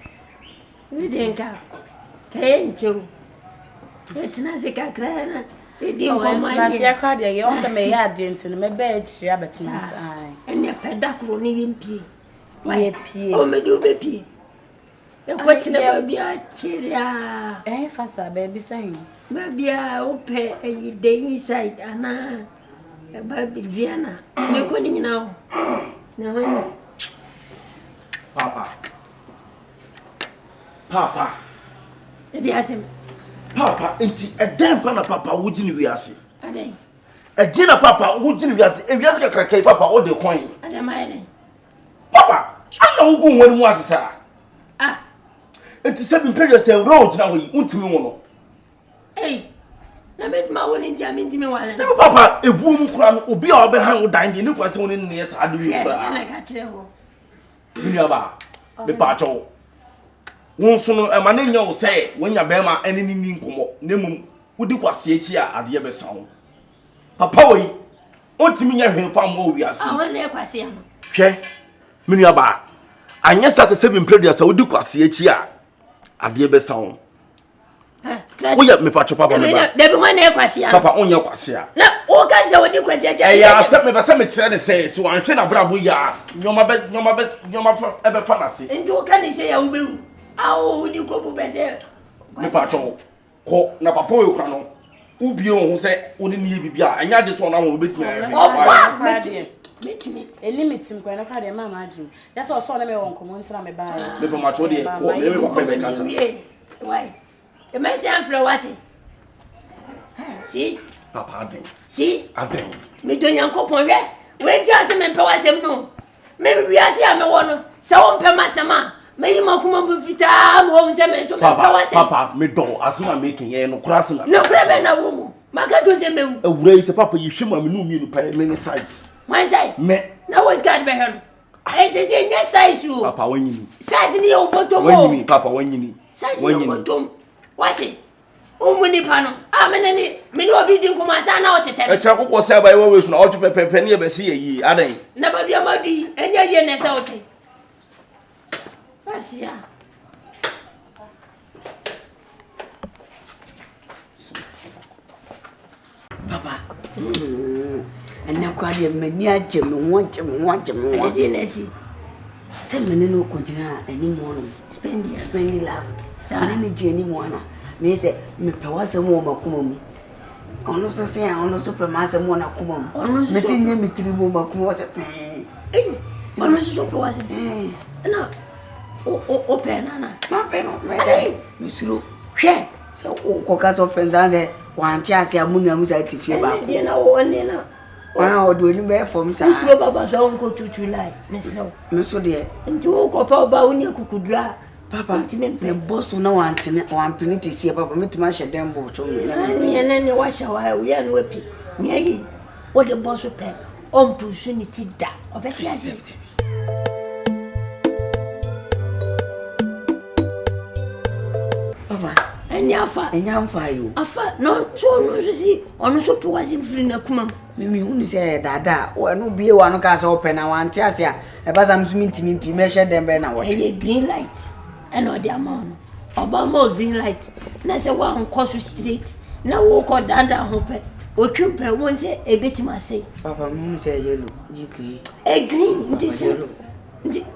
We think out. Can't you? It's not a cacre. It didn't come my dear crowd. You also may add into my bed, rabbits. And your pedacle in pee. Why, pee? Oh, me do baby. What's never be a chiria? Eh, Fassa, baby saying. Baby, I'll pay a day inside, Anna. A baby Vienna. You're calling now. No, Papa. Papa. Yes, him. Papa, enti a damn pana papa wouldn't we ask? A day. A dinner papa wouldn't we ask? If you ask a crack, papa, all the coin. And am I? Papa, I know who when was, sir. Ah, It's 7 periods and roads now. We want to know. hey, I made my one in the mean while. Papa, a woman crown will be all behind with dying. You know what's on in the yes, I do. And I got you. Never. The pacho. One son, a man in your say, when your bema and any come name would do what see here at the ever sound. Papa, what to me, your farm more we are seeing. I want to pass him. Okay, Miniaba. I just started 7 periods, I would do what see here at the ever sound. Oh, yeah, me patch papa. There be one near Quasia. Papa on your Quasia. Now, all guys are what you Quasia. Yeah, accept me, but some say, so I'm saying a brabuya. You're my best, ever fantasy. And you can say, I will be. How would you go to bed? me pacho ko na papa yo kwa no ubi o se oni ne bibia anya de so na wo betimi metimi limitim kwa na kwa de mama adwin ya so na me won komo ntra me baa me pacho de ko me papa be kasa why e me say afro what si papa adwin si adwin me do nyankopon hwe we ti ase me pewa sem no me wi ase a me wo no se wo mpe masema me yi makuma bu vita mo wo se me so me pewa sem papa me do asema making ye no kura asema no kura be na wo mu maka to se me wu awura yi se papa yi hwema me no mi no pa me size my size me na was god be he no e se nya size you papa wanyini size ni o bottom wanyini papa wanyini size ni o bottom what umuni pano meni obi din kuma sa na otete e kira kokko se ba we su na otu pepepe ne be se yi adan na ba bia madi enya ye ne se ote asia papa enya kwa de mani agye me ho e di na si se meni no ko gina ani mo no spend love sa ni je ni mo na me say me pe wase mo makuma mu ono so se ono so pe ma se mo na kuma mu me se nye me tiri mo makuma wase ono so pe wase na o pe na ma pe no me dai me suro hwe se ko ka so pe nzanze wanti ase amunu amu sa tifie ba ko na wo ne na wana odo ni be fom sa suro baba so nko tutu lai me so de nti wo ko pa ba woni akukudura papa me boss na wantene wampene tesie papa metima hye dem bo to me na ne wa sha wa ya no wapi ne yi wo de boss pe on opportunity da obeti ase papa enya afa yo afa no so si ono so pe wase mfiri na kuma mimi hunu se dada wo no bie wa no ka se open na wanti ase a e ba zam sumi ntimi mpi me hye dem be na wo green light and all the amount Obama green light na say one course straight na wo ko danda ho pe o twempe won say e betima say papa mu say yellow ni green green ndi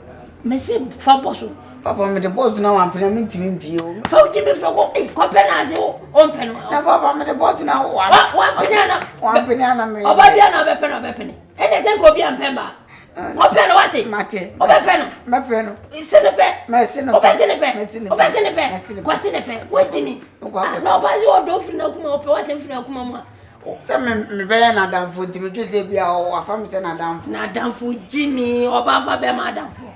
me say fa boss papa me de boss na wan pena me ntimi mpi o fa uti me fa ko ko pe na say o pe no na papa me de boss na wa pena na me oba bia na be pe ne ene say ko bia mpemba Open what it? Mate. Open. Mapeno. Senepe. Mesino. Open senepe. Open senepe. Kwa senepe. What me? No bazi o do fina kuma open what fina kuma ma. Se me be na damfo ntimi twese bia o afa me se na damfo. Na damfo Jimmy oba fa be ma damfo.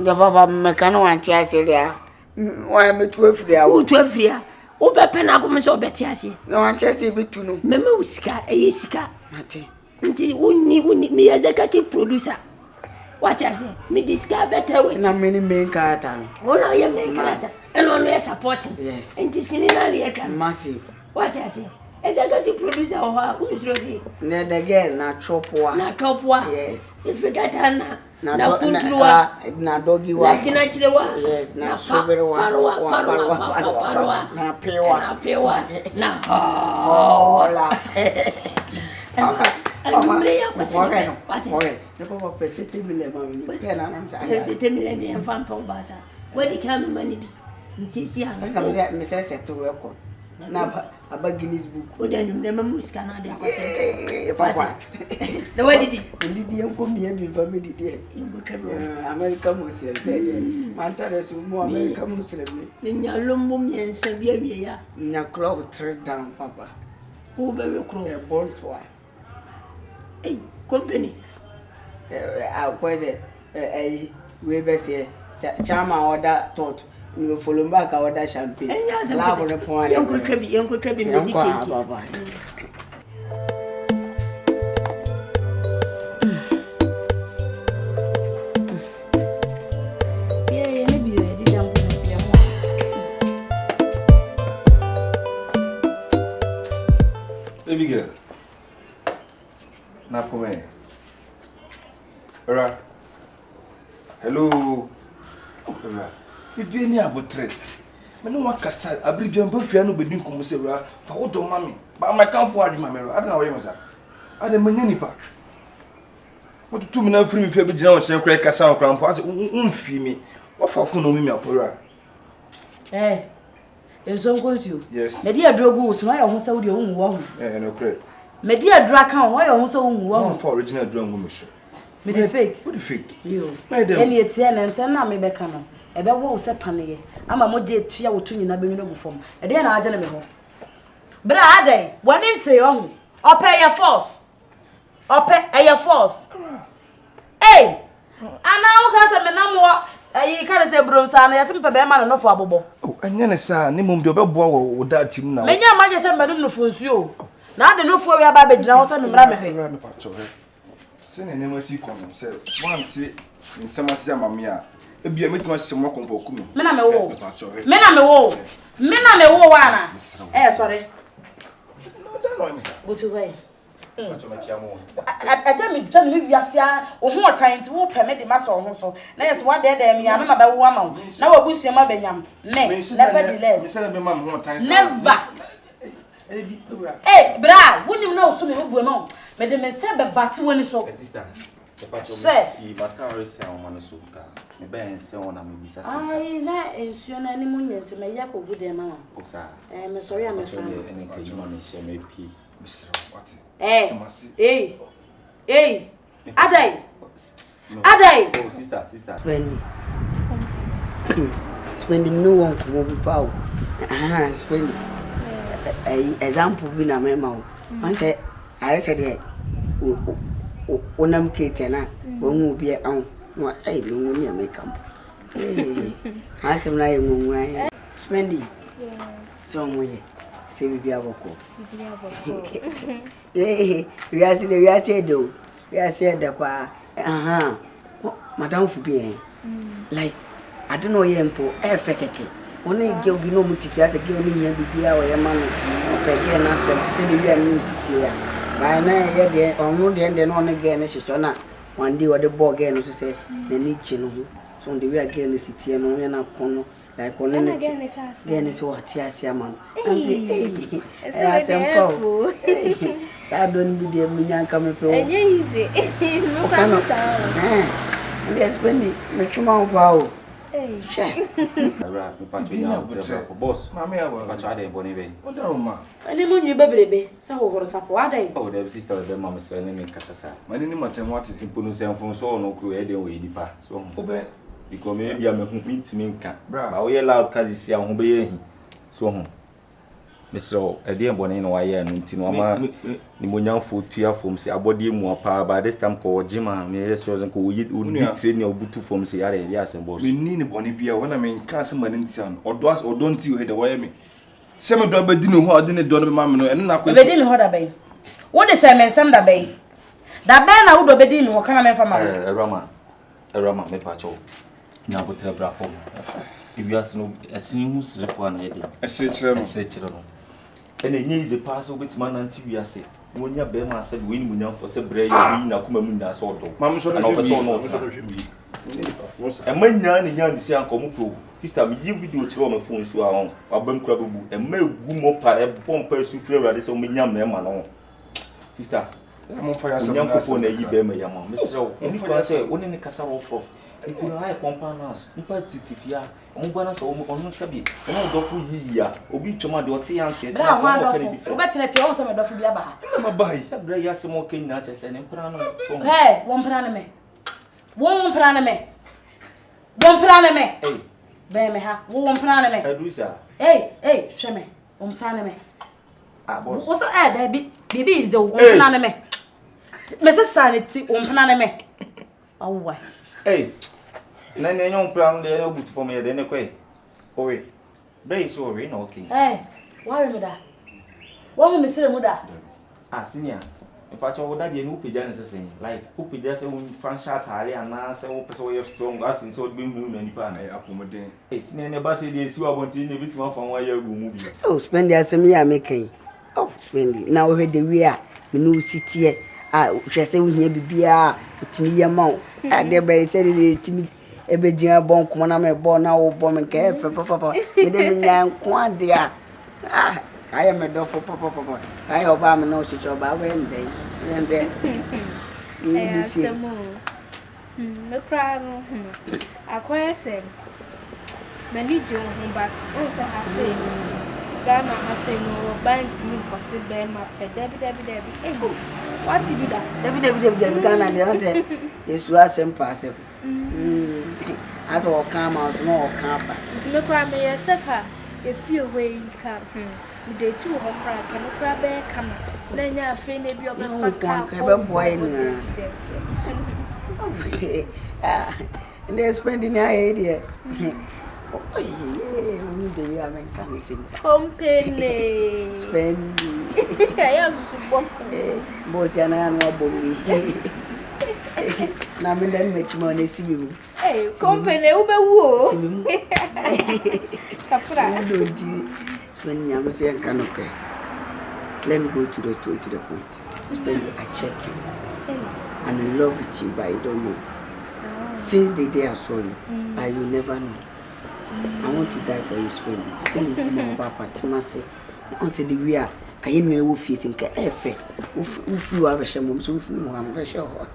Ya baba me kan wanti aseria. Wa me tu afiri a. Wo tu afiri a. Wo be pe na kuma se obeti ase. Na wanti ase be tu no. Meme usika eye sika. Mate. Nti uni me executive producer. What I say? Me discover better way. Na many main character. Ona ye main character. And on we supporting. Yes. Nti sinina le massive. What I say? Executive producer or who is ready? Na the girl na chopwa. Na chopwa. Yes. If you get her na kuntruwa na dogi wa. Na kina chilewa. Yes. Na soberewa. Parwa. Na pewa. Na hola. Mreya kwa sene. Oye, papa petete mile mami. Pena na msa. Petete mile de mfampa ubasa. Wedi kama mani bi. Ntisi anga. Saka me se setu eko. Na aba Guinness book. Oda ni mrema musika na de akwase. Papa. Na wedi di. Ndidi enko mie bi family di. Ingotabo. America Muslim tede. Mantare su mo America Muslim. Nya lombo miensa bia wie ya. Nya club 3 down papa. Who be we club? E bolt wa. Hey, Kompany. Kweze we be say chama order tot ni follow back order champagne. La bo ne pon ale. Yanko trebi me di cake. Yeah, maybe you did jam ko si mo. Baby girl. Na pome. Ora. Hello. Ora. Bibi ni abotre. Me no wakasa abribia mpa fia no bedin komo se ora. Fa wo do mami. Ba ma kan fo adwuma me ora. Adana wo yemsa. Ada manya nipa. Wo tutu me na firi me fia be gina wo kyen kra kasa wo kra mpo ase unfi me. Wo fa fo no mi afora. enso nkonsuo yes me dia drogu so no ya ho sa wo de onwu wo ho no credit me dia dra kan wo ya ho sa onwu wo ho for original drug me so me the fake what the fake yo my dem eni etie na nse na me be ka no ebe wo se paneye ama mo je tua wo tu nyina be mi no bu fom e de na aje na me ho bra adai woni nte yo ho ope ya force ope ya force eh ana wo ka se me na mo ayi ka se brom sa na yesi mpe be ma no fo abobo oh anya ne sa ne mum de obeboa wo da chim na me nya ma je se me no fo nsuo na de no fo wi aba be dina wo se me mra me hwe me pa chore se ne ma si kono se wanti nsema si amame a ebia metuma se mo konfo ku me me na me wo me na me wo wana sorry butu hwe Ada mi bja mi wiasia wo ho otan ti wo peme de maso ho so na yes wa de me ya na ma ba wo ama wo na wa busu ma benyam nevertheless never bra wonim na osu me bu no me de me se be bate woni so sister si batare se o mano so ka me ben se ona me bisa se ai na ensuo na ni munyenti me ya ko gude ma o sa me sorry am fa ene ka yima me she me pi Adai. Oh, sister. Spendi no one come be power. Spendi. Example bi na mema o. Man say I said onam kete na won bi an no no ni make am. Asem na yenwu an. Spendi. So mo ye. Se bi aboko. We are do. We are said the pa. Madam for being like I don't know yempo fekeke. Only girl be no mutifia as a girl in here be our man or peggy and answer to send the new city. By now, yet or no, then on again, she shall not. One day, or the ball again, to say, the need chino. So the way again the city and only a corner. Like on again is what Tiasia man. And say, I don't be the million coming to easy. And they spend it, make you more power. Share. For boss, Mamma, I didn't believe what the room. I didn't you, baby. So, what is up? What I oh, the sister of the mamma selling in Casasa. My name is what is in from so no crew, way deeper. So, because maybe I'm a meet me can. But we allowed Cadisia who be so. Mr. A dear bonnet, no, I am Tinoma, the Munyan food tear from say a body more power by this time called Jima, may yes, and could you train your boot from Sierra, yes, and boss. We need a bonny beer when I mean Castleman in town, or does or don't you hit away me. Some double dinner who didn't do mamma and not with didn't hold a bay. What is I mean, some that bay? That man I would be dinner or come from a Rama, me pacho. Now, but a bravo. If you ask no, a scene who's left one head, a searcher. And it needs a parcel with man until we are said. When your bear said, win when for Sabre, you come and sort of. Mamma, so a man young and young, the uncle Muko. This time you video to my phone so on, a bum crab, and may boom up a form person flavor this on me young man. Sister, I'm on fire some young people, you bear my young man. Mr. Only can say, only in the castle of. You could hire companions, if I titifia, Mubana or Sabi, and I'll go for ye, or be to my daughter, auntie. Better if you also made off Yaba. I'm a buy, Sabra Yasimo King Natchez and Emperano. Hey, one praname. One praname. One praname. Hey, Bemeha, one praname. Adusa. Hey, Sheme, one praname. What's the air, baby is the one praname. Mrs. Sanity, one praname. Oh, why? Hey. Then they don't plan the boot for me, then a quay. Oh, wait. Very sorry, no king. Hey, why am I? What will Mr. Muda? Ah, senior. If I told that you whoopie Janus, like whoopie just a fan shot, and now say, oh, you're strong, as in so being moved and pan. I up my day. It's near the bus, it's you want in the bit from where you movie. Oh, spend the assembly making. Oh, spend now we the we are, the new city. Just say we here be it's me amount. At the bay said it to me. Ebe jia bon kuma na me bon na wo bon me ke fe papa me de me nyan kwa dia kaya me do fo papa kaya oba me no chicho ba we ndey ni si me cry no akoye se many do but also I say Ghana I say no buying to possible my Debbie. What you do that? Debbie Ghana the answer is was impossible. As all come out no camper. It's me cry me a second if you way you come. We day 2 home crack and crab bear come. Then you feel maybe of a boy. And they're spending your idea. Oh, yeah, we need the young can sing. Kompany. Spending. I have Boss, and I know Bombi. Now, me then make money, see me. Hey, Kompany, woo. Capra, don't spend your say and cannot pay. Let me go to the store to the point. Spend I check you. I'm in love with you, but I don't know. Since the day I saw you, but you never know. I want to die for you, spend it. Tell me, Papa, Timasi, until the we are. Can you know if you think if you have a shame, so if you have a show,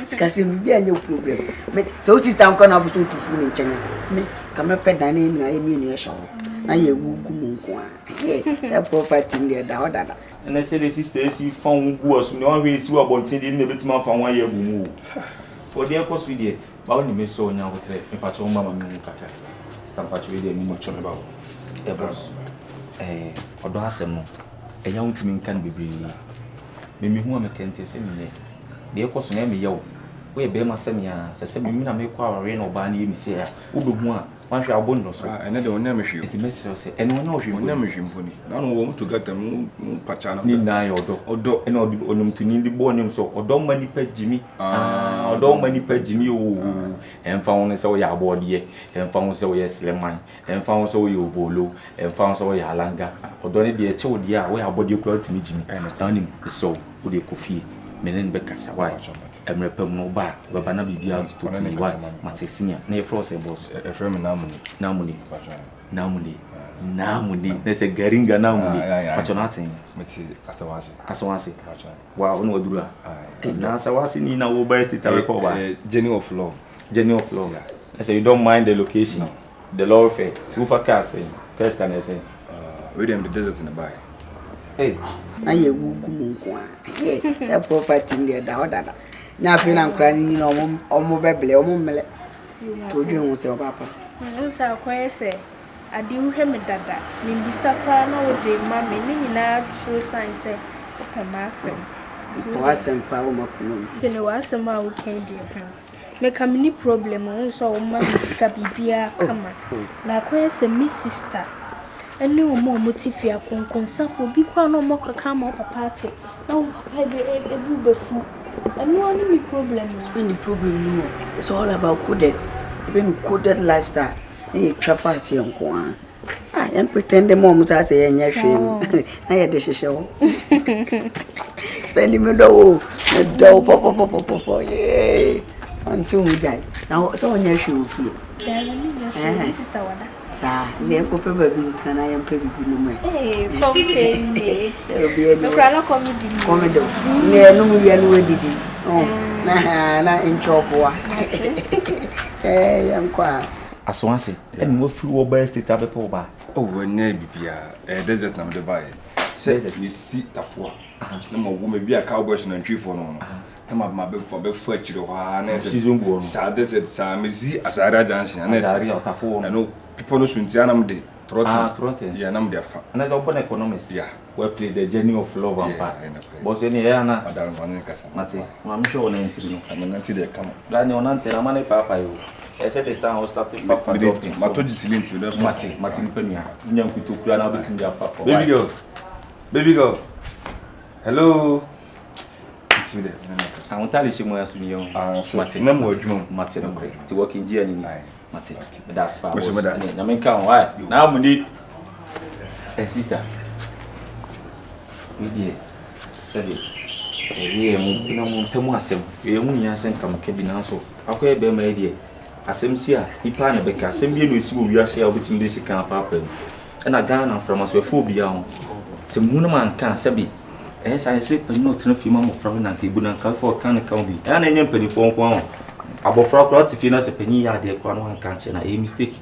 scarcely be a new problem. So, sister, I'm going to to feel in China. Me, come up at Danny, I mean, your show. Now you go, that property in there, and I said, the sister, she found was no ways you are wanting in the bit from 1 year move. For the course we did, but only me so now with a patch on Mamma Kaka. Stamp patch with a much about a boss. Or do has some. A young team can be breathing. Maybe who am I can't say me. The course name me yo. We bear my semia, says me, I make our rain or banny, me say, Ubu, one shall bundle, and I don't name you. It's a message, and one knows you name him pony. None want to get them patchana, need nigh or do, and or them to need the bonum so, or don't many pet Jimmy, or don't many pet Jimmy, and found so ya body, and found so yes, lemon, and found so you bolo, and found so ya langa, or don't be a child, yeah, where body clothes to me, Jimmy, and down him so, would a coffee, men Becca's wife. I'm repel no bar, but Banabi be out to any one, Matexia, near Frost and Boss, a firm Namuni. That's a Garinga Namuni, but you're nothing. Asawasi. Wow, no dura. Now Sawasi in our best Jenny of Love. I say you don't mind the location, the law fair, 2 for casting, first and I say, with them the desert in the bay. Hey, now you go, that property in there, now feel I'm crying, you know, almost baby, almost mellow. Told you with your papa. Also, quite say, I do him a dada. Mean be soprano with the mammy, now true signs say, open massing. Was and power macum. You know, as a man can't dear him. Make a mini problem, also, my scabby beer, come on. Like, where's a miss sister? And no more motifia consent for be quite no more come up a party. No, I be a boober fool. And no only problem. It's been the problem, no. It's all about coded. It's been coded lifestyle. Hey, Trafas young one. I am pretend the moment I say, and yes, I had the show. Spending me the door, pop, yay. Until we die. Now, so on your shoe feel. Sister, what? Sir, they go paper being tan. I am paper no Hey, Kompany. There will be a comedy. No, we are no did. Oh, na in chop. Hey, I'm quiet. As one say, and what flew over state of the poor. Oh, when be a desert number by. Says that we see Tafua. No more woman be a cowboy and tree for no. I'm my bed for before you are season born. Sad desert, Samizi, as I dancing, and as I know people soon Tianam de Trotting, Yanam de Fa. And I open economists, yeah, where play the journey of love and part. Boss any Anna, Madame Vanica, Mati, I'm sure an entry. I'm an anti there come. Daniel Nancy, I'm a papa. I said this time I was starting Papa adopting. Matoj with Martin Pena, young to plan out between their papa. Baby girl. Hello. I won't tell you she was young. Martin, no more Martin, to work in Gianni. Martin, that's far. I mean, come why? Now we need a sister. We did. Say, we are Tomasem. We are Munyasan come cabin so. Okay, be my idea. Asemsia, he plan a becker, send me with you, we are share between this camp happen. And a gun from us were full beyond. The Moonaman can't say. As I said, but not enough female from and he wouldn't come for a can of county. And any penny for one. Above frog lots if you know a penny yard, dear Quan can't and a mistake.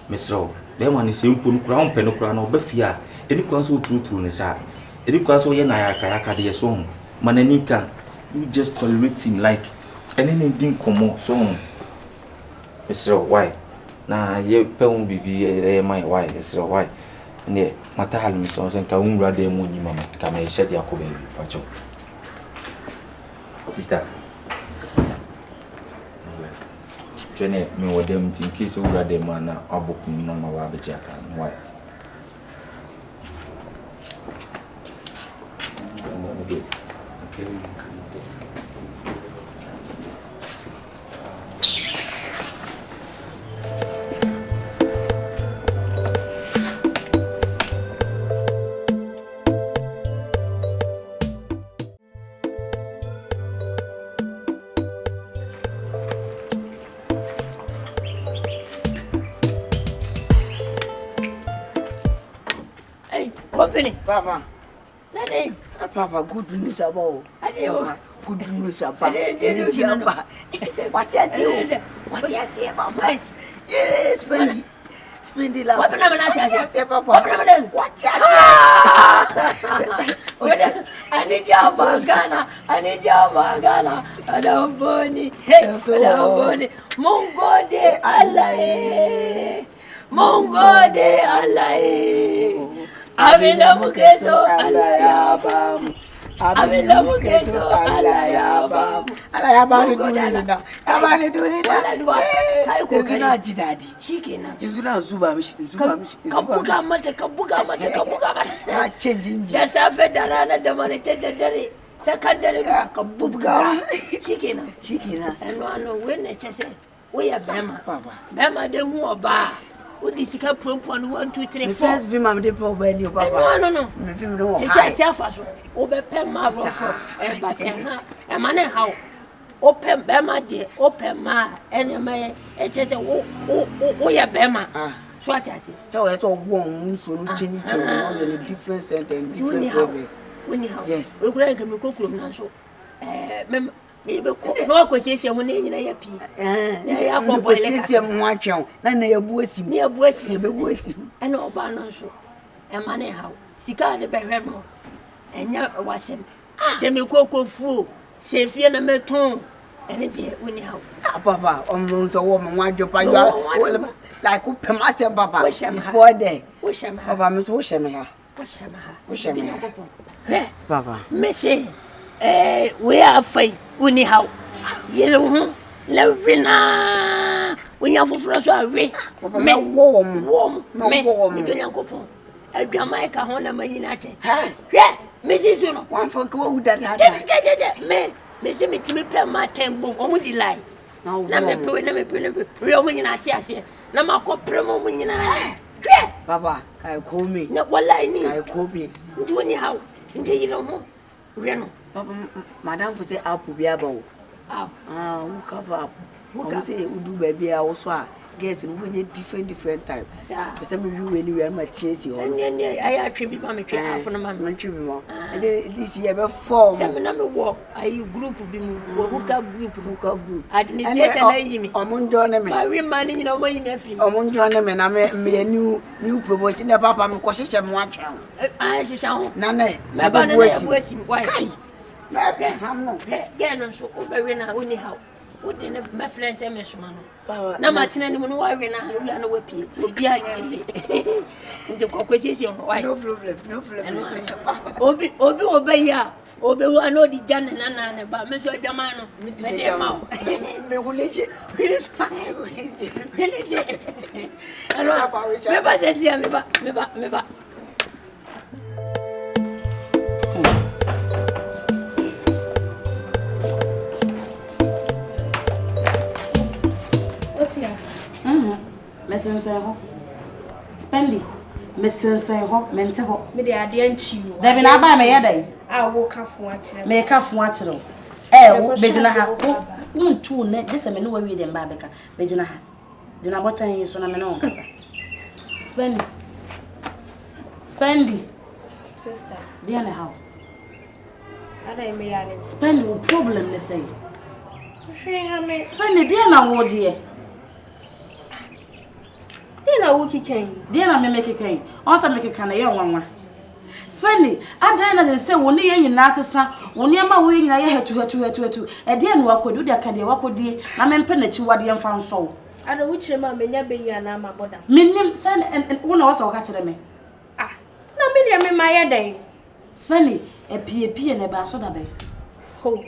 Mesro, be man is simple crown pen crown or befia. Any council true ne sa. Any council yana kayaka de song. Mananika, you just tolerate him like anything come song. Mesro, why? Na ye pe un bibi my why, Mesro, why? Ne mata hal mi so ka unra de mu ni mama ka me she dia ko be pacho sister jene mi wo dem tin case unra de ma na aboku no ma wa be jaka why Kompany. Papa. Nade. Papa, good news about. Good news about. What you say, Papa? Yes, Spendy. Spendy love. What you say, Papa? What you say? I need your bagana. I need your bagana. I don't boni. Hey, I don't boni. Mungo de Allah. Mungo de Allah. Abila mukeso alaya bam. Abila mukeso alaya bam. Alaya bam ni dulina. Kabani dulina. Kai ko kana ji dadi. Shikenan. Yanzu na zuba mishi. Ka buga mata. Ya change inji. Da safe da rana da maraice da dare. Sakandare ka buga. Shikenan. Ano wenne chese. We ya bema. Bema de hu oba. What is the prom 1, 2, 3, 4? First film I'm the poor belly, Papa. No. Me film no. Say tell fast. Open my rough. But a man how open bema de open ma and my just ya bema. So what I say. So it's all one so no change on different sentence, different flavors. Yes. We can cook now so. No ko siesie ho na nyina ya pi ya ko boile ka siesie mo atwen na na ya buasim na ya buasim ena oba no so e ma ne hawo sika de behwe no enya wasem se me kokofu se fie na meton ene de woni hawo papa on so wo mo adwen pa you like ku pem asem papa is for there wo shema papa me to wo shema ha papa me se we are fine uni how yellow levina when you have for so away me warm me don't go adwama ka ho na manyina che hwe me si so no wan fo ko wu da me se me timi pe ma tembo omu di lie na me pe we omu nyina che ase na makopre mo mu nyina hwe baba kai ko me na wallahi ni kai ko be ndi woni how ndi yiro ho reno papa madam for say apple bi abawo who cover who say udu baby a wo so a guess we need different type so me you anywhere my tiesi ho I attribute ma me twa apple no ma me attribute mo and this year be form say me na me wo ayi group bi mu wo hook group administrator na yi mi omunjo ne me ma we man nyina o ma yi me afiri omunjo ne me na me new promotion na papa me ko hyehyɛ mo atwa hyehyɛ ho na ne me ba na buasi why kai no get no so obewe na oni how wodi ne my friends e mesoma no na matina ni mu no wawe na wi na wapie obi anya ndi kokwesiesie no why no problem obi obeyi a obewu ano di jana na ne ba me so adwama no me de ma me huleje alo me ba sesia me ba Messensen ho. Spendy. Messensen ho, mente ho. Me de ade anchi wo. Da bi na ba me yedai. A wo kafo a kire. Me kafo a kire. Wo bejina ha. Untu ne, dese me no wa wi dem ba beka. Bejina ha. Dina botan yi so na me no kasa. Spendy. Sister. Dia na how. Ada me yale. Spendy wo problem ne say. Hwe ha me. Spendy dia na wo je. Then I will kick in. Then I may make a cane. Also make a can of young one. Spenny, I dare not say one year in Nasa, one year my way, I had to her. A dear walk would do that can walk with thee, and I'm penny what the found so. I don't wish him, I may never be an armor bottom. Minim, send and one also catch them. Ah, no, maybe I'm my day. Spenny, a P and a basso bay. Ho.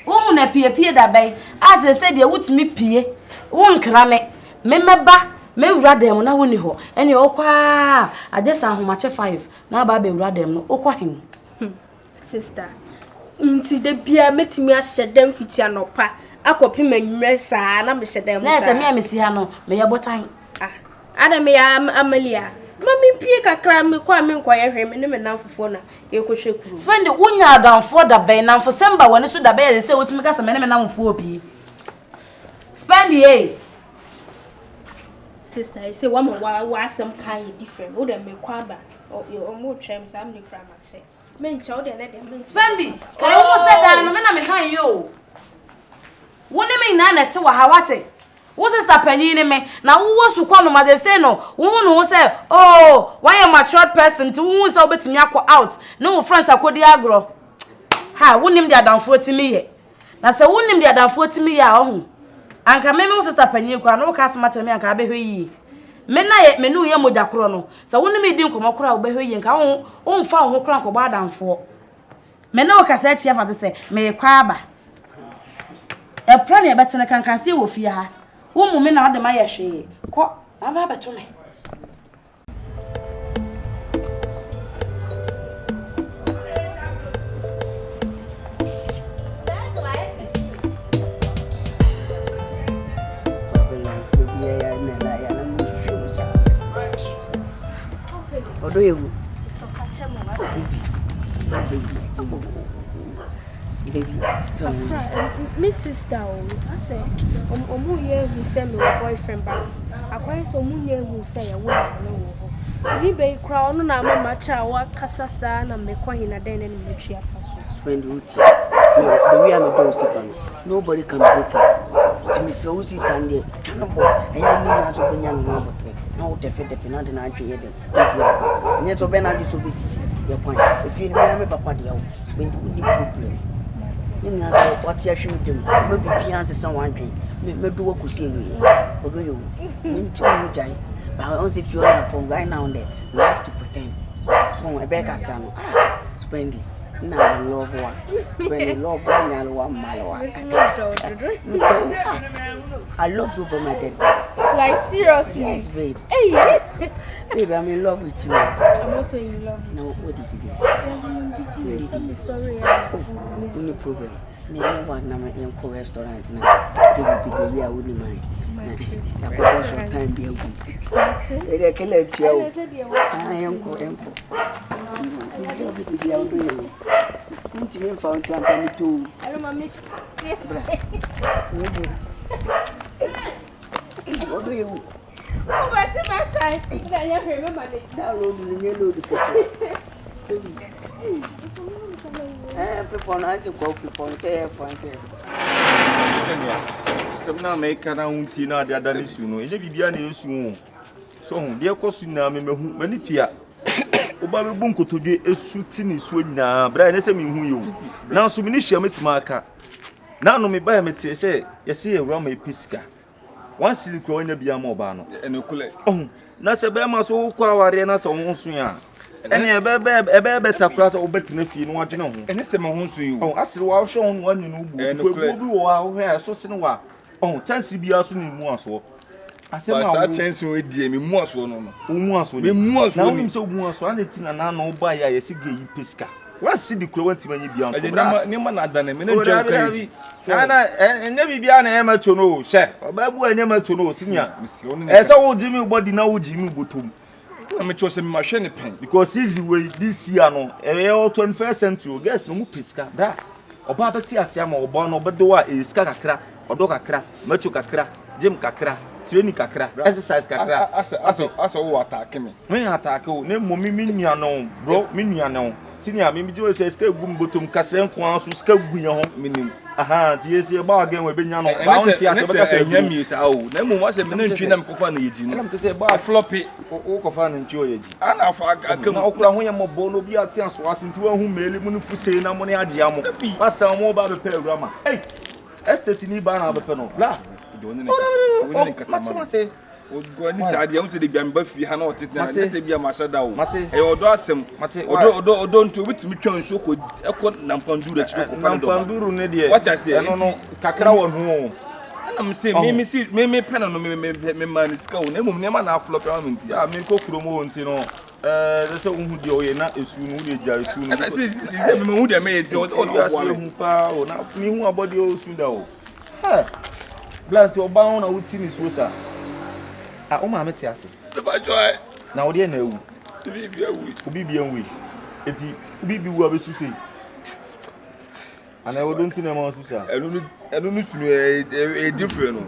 Oh, a P that bay, as I said, you would me P. Won't cram it. Member. Me wura dem na woni ho ene okwa agesa ahomache 5 na ba be wura dem no okwa hen sister nti de bia metimi a hyedem fiti anopa akopi manwure saa na me hyedem na se me amesi ha no me ye botan ada me ya amalia mami pie kakra me kwa me nkoye hwe me ne me namfofo na yekohwe kuru spend unya adamfo da ben namfo semba woni so da ben se wotimi ka se me ne me namfo obi spend ye sister I say one wa some kind different would me kwaba or your more trams am the crime say men chow de na dem spendi kai wo say dan no me na me han yo woni me na na te wa hawate wo sister panyin me na wo su kwa no ma de say no wo say oh why a matured person to wo say obetimi akọ out no friends akodi agro ha wonim de adamfo timi ye na say wonim de adamfo timi ye a ho anka me sister panyin kwa no ka sma me anka abehwe yi me na ye me no ye moja kro no so woni me di nkomo kro a obehwe yi nka wo mfa wo kro anko ba adamfo me na wo ka sa chia fa se me kwa aba e pro ne betene kankan se wo fie ha wo mu me na ade ma ye hwe ko aba beto me Odo yewu. Baby. So Miss sister I say omu ye who say me boyfriend but akwai so omu ye who say ya wo na wo ho ti be kra ono na mama cha wa kasasa na me kwahi na den na me twa faso spend uti the way I'm do sifan nobody can break it to me so sister there tanabo eya ni na so benya no botre na wo defe na de na atwe de nye so be na ju so be sisi ye kwan if you know me papa dia spend uni problem ni na so what ya hwe dem me bi pian se san wan dwen me do wakusi ewe odo yo ni ti mo jai but I don't feel like from right now there we have to pretend so I beg akano spend it na love one spend love one na one malwa I love you for my dead like seriously yes babe hey babe I'm in love with you I'm also in love with now you. what did you do I'm sorry no problem na one na me in restaurant na baby be the way I wouldn't mind I go some time be good e dey kele tiao enko bibi ya odo yo nti me fa onti ampa mi to hello mama odo yo oh but my side na ya remember the da road ni yellow the baby people na say go people say for some na make na unti na dia dani su no eje bibia na esu so hu de kosu na me mehu mani tia oba be bu nkotodwe esu ti ni su nyina bra na se me hu yo na so me ni hia metima aka na no me ba me tie se yesi e wura ma episka wan sili kro nya bia ma oba no enokule na se be ma so kwa aware na se ho so ya ene ebe takura so obetena fie no wadwe ho ene se me ho so yi o asiri wa hwe ho no anyu no bu bi wo wa hwe so se no wa chance bia so ni mu aso asema sa chance o edie me mu aso no mu aso me mu aso na unim se mu aso an eti na no ba ya yesi ge yi peska wa si di kro wanti manyi bia nto ni ma na dane me na ntwa kai ana enya bibia na ema to no hye obabu enya ma to no sinya ese wo jimi body na wo jimi botom na me chose me ma hwe ne pen because easy way this year no e 21st century guess no mu peska bra oba beti asia ma oba no obedo a eska kakra odo kakra macho kakra gym kakra training kakra exercise kakra asa wo attack me attack o na momi minua no bro minua no senior me bi do say ska gum botom kase nko anso ska gunya ho minim aha ti yesi ba again we benya no ba on ti ase beka se nya mi sa o na mu wa se me na ntwi na me kofa na yeji no na me se ba floppy wo kofa na ntwi o yeji ana fa aka na okura ho ye mo bo no bi ate aso ase nti wa hu mele mu no fuse na mo ne age amo ba sa mo ba be pe awura ma ei estate ni ba na be pe no la do ne kasa mate o go ni sa de unto de bia me ba fi ha na otetna na se bia ma shada o mate e odo asem odo nto bitimi twa nso ko eko nampanduru akiro ko fa do nampanduru ne de what I say no kakra won ho ana me say me pena no me man ska o na mum ne ma na flop payment ya me ko kuro mo nti no se unhu de o ye na esu no de ja esu no ana say me hu de me nti o hu pa o na me hu abodi o su da o ha blanti o ba won na wuti ni so sa ah o ma me ti ase ba joy na o de na ewu obi bia wi eti obi bi wu abesu sei ana o don't know ma susa enu nu sunu e different no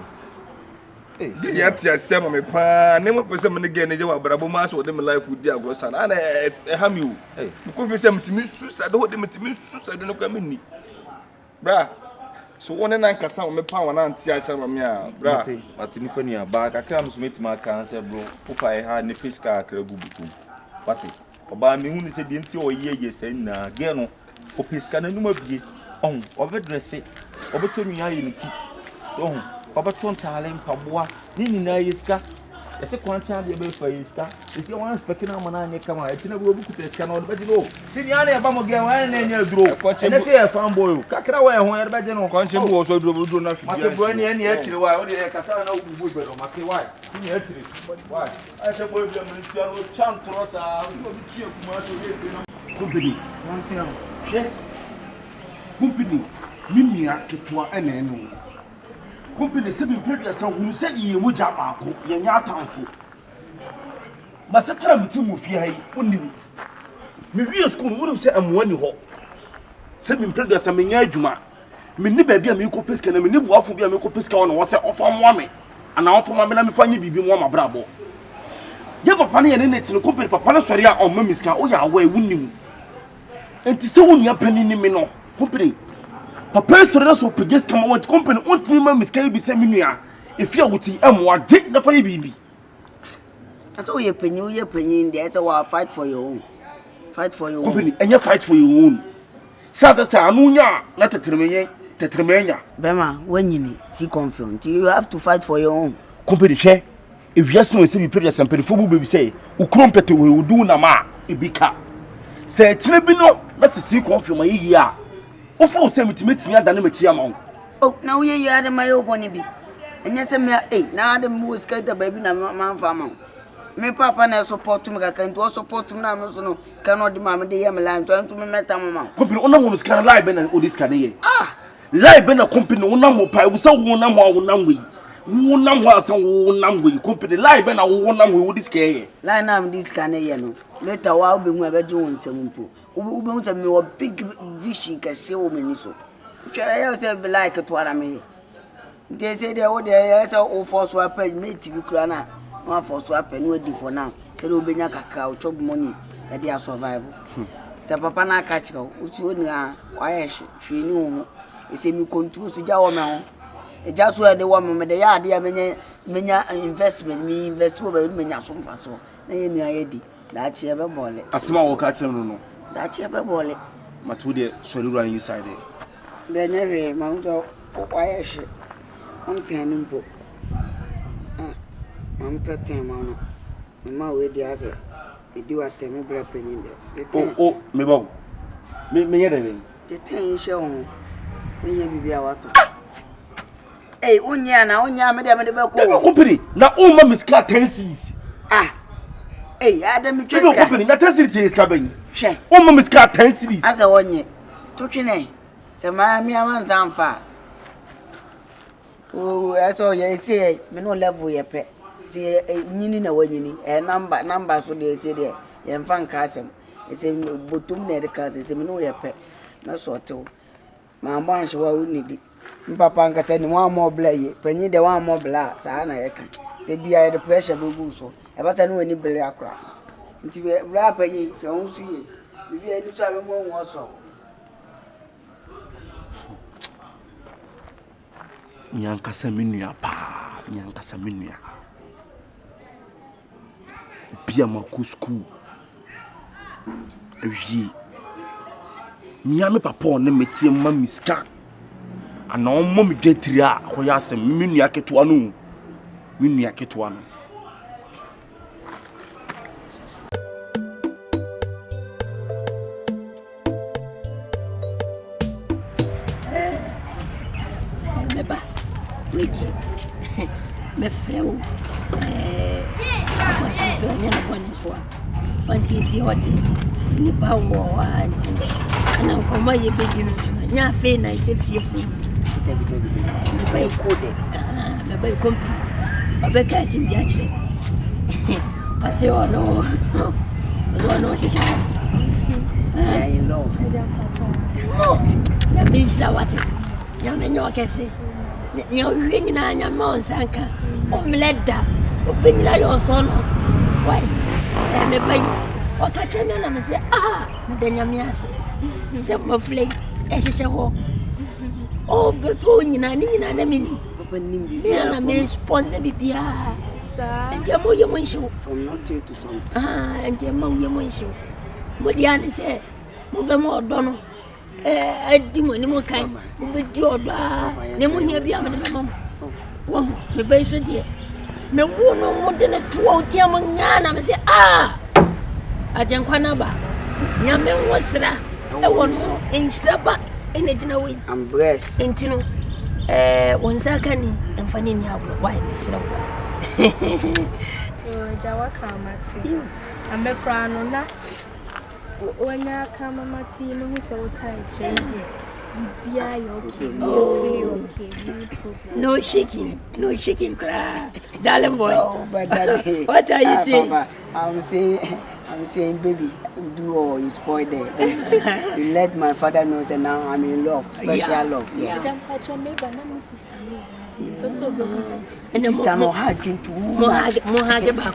di ya ti asem me pa ne mo pese me ne ge ne je wa brabo ma so de me life di agrosan ana e ha mi o ko fi se mtimi susa de ho de mtimi susa de no kwa me ni bra so one na nkasa me pa wana anti asem me a bra ati ni pani aba kakra me so metima kan se bro popa e ha ne fiska akra gubuku wati oba me hu ni se de nti o ye se na ge no o fiska na numa bie on obedresse obetonu ya yinti so obeton tale mpaboa ni na yiska ese kwancha de be fa yiska ese wan speaking na mana anye kama eti na bo bukuta yiska na obeje no sini ana e ba mo ge wan na nya duro ene se e fan boy kakra wa e ho e beje no kwanche bu wo so duro na fidi mate bro ni ene e chire wa o de kasa na ubu be do mate why sini e chire why ase boy bi am ntia no chantro sa o bi tie kuma so ye te na Kompany wan fi am she Kompany mimia ketwa ene no Kompany se bi producer hu se ye mu ja baako ye nya atanfo masetara mtimu fi hai onim me wi school mu se amwani ho se bi producer me nya adwuma me ni ba bia me ko peska na me ni buafo bia me ko peska wona wo se ofa mo me ana ofa ma me na me fanye bibi mo ma brabo ye papa ne ye ne tinu Kompany papa na sori a o ma miska o ya wa ewunim enti se wonu ya pani ni me no Kompany papa sori na so peges kama want Kompany ontimi ma miska bi se menua efia wuti amwa de na fanye bibi aso ye panyin there so wa fight for your own Kompany enya fight for your own sasa sa anunya na tetremenya bema wanyini si confident you have to fight for your own Kompany she if you see we period sampere fo bu baby say ukrompete we udu na ma ebika se tire bi no na si confirm yi a o fo se mitimi adane matia ma oh na we yi ade mayo boni bi enya se me na ade mu skata baby na man fama me papa na support me kaka nti o support me na me so no ska no de ma me de yam la nti me meta mama Kompany ona wo ska live be na o di ska de ye live be na Kompany ona mo pa wo se wo na mo wo na we wonam ho asan wonam we Kompany live be na wonam we wo di ska ye line na me di ska na ye no later wa obe hu abeje won nsem ube hu me wo big vision kase wo me ni so ya say be like to ara me they say they wo dey say o force wa page mate bi kura na wa force wa page no di for now say do benya kaka o chop money e dey survive say papa na ka chika o chi oni a wa ye hwe ni ho e say mi control so ja wo me ho e ja so e dey wo me dey ya dey menya investment mi invest wo be menya so mfa so na ye mi aye di da chi e be bole asema wo ka chire no da chi e be bole matu de sori ran inside de nyewe ma ndo wa ye hwe on kan nimpo mam peten ma no ma we di ase e di wa temi bra penin de o me bawo me yere be de ten hwe ho me ye bibi a wato onya me de be ko Kompany na o ma miska 10 cedis adam tweska Kompany na 10 cedis ka ban hwe o ma miska 10 cedis asa wonye to twene se ma mi amanza mfa o eso ye se me no level ye pe se nyini na wanyini number so de se de ye mfa nka asem se botum na de ka se me no ye pe na so tew ma mbo anhwe wa unidi mpapa nkata ni wa mo bla ye panyi de wa mo bla sa na ye kan de bia ye de pressure be gu so e ba sa ni wani bla akra nti be bra panyi ye ho su ye bibia ni so abe mo wo so Nyankasa menua pa, nyankasa menua. Bia maku school. Ewie. Miame papa ne metie ma miska. Ana ommo me dwetiri a hoya asem menua ketewa no. Menua ketewa no. Meba. Wait. Me freu. What is your name? Once if you are ni power anti. And I'm come ye begin. Nya fe na is fearful. Me buy code. Me buy company. Obeka sim bi achire. Pass you no. No she cha. I love. No. Ya bi sha what? Ya me nyo kese. Nya wi nyina nya ma onsanka. O mleda. O benyina yo so no. Why? Me buy. Wakacha me na me say me danya me ase. Se mo flay. E hye ho. Oh, bepo nyina ni nyina na me ni. Papa nim bi. Na me sponsor bibia. Sa. Enti mo ye mo nsho from nothing to something. Enti mo ye mo nsho. Mo dia ne say mo be mo odo no. Adi mo ni mo kan. Mo be di odo a. Ne mo hia bia me be mam. Wo me be so die. Me wo no mo de ne to o tia mo nya na me say Ajankwana ba. Nyame nwosra. E won so enstraba enejina we. I'm blessed. Intino wonsaka ni emfani ni abo. Why misra wo. Jawa kamati. Amekra no na onya kamamati no hu se wo tai trade. Bibia you okay. No shaking cry. Darling boy. Oh, but daddy. What are you saying? Papa, I'm saying, baby, you do all, you spoil there. You let my father know that now I'm in love, special love. Yeah. Sister, no hugging to Mohage back.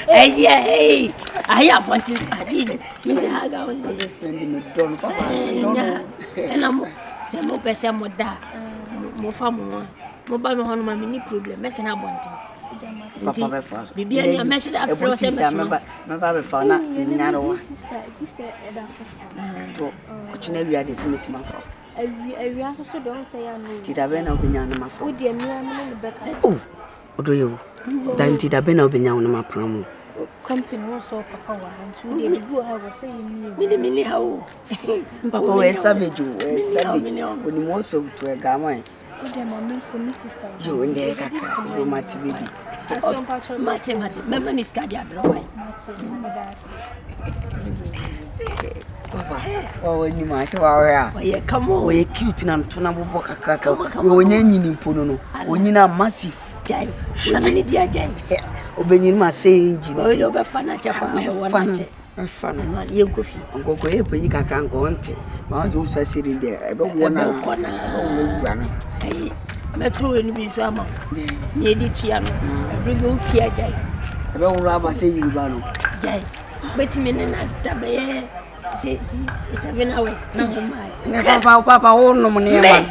Hey, I have wanted. I did. Mr. Haga was spending me done, Papa. And I'm some more person more da. More fun, more by my many problem. Better not wanting. Papa first. Bibi ani amesho da afro se mesmo. My papa for na nyaro. Sister, you say da for. Ochina wi ade se metima for. Awi aso so don say ya no. Tida be na obenya na mafa. Wo de mi amene beka. Oh, odoyo. Dan tida be na obenya na mapramu. Kompany wo so papa wa ntu de bibi o ha wo say mi. Mini ha wo. Papa we savage o, we savage. Oni mo so to e gaman. Ode mama ko mi sister. You inde kaka, you mati baby. Mate. Mama ni skadi abro wai. Papa, oh ni mate wa ya. Oye come on. Oye cute na ntuna bobo kaka. Onye nyini mpono no. Onyina massive. Jai. Onye dia jai. Obenyin ma say engine. Oye obefana chapa wona. Fana no ye kofi ngoko ye peyi kakra nkonte ma jo so asiri de ebe wo na ai metro eni bi so ama ye di tia no ebe bi o tia jai ebe wo aba say Yoruba no jai betimi ne na dabe 7 hours na mo mai ne papa wo no mo ne ma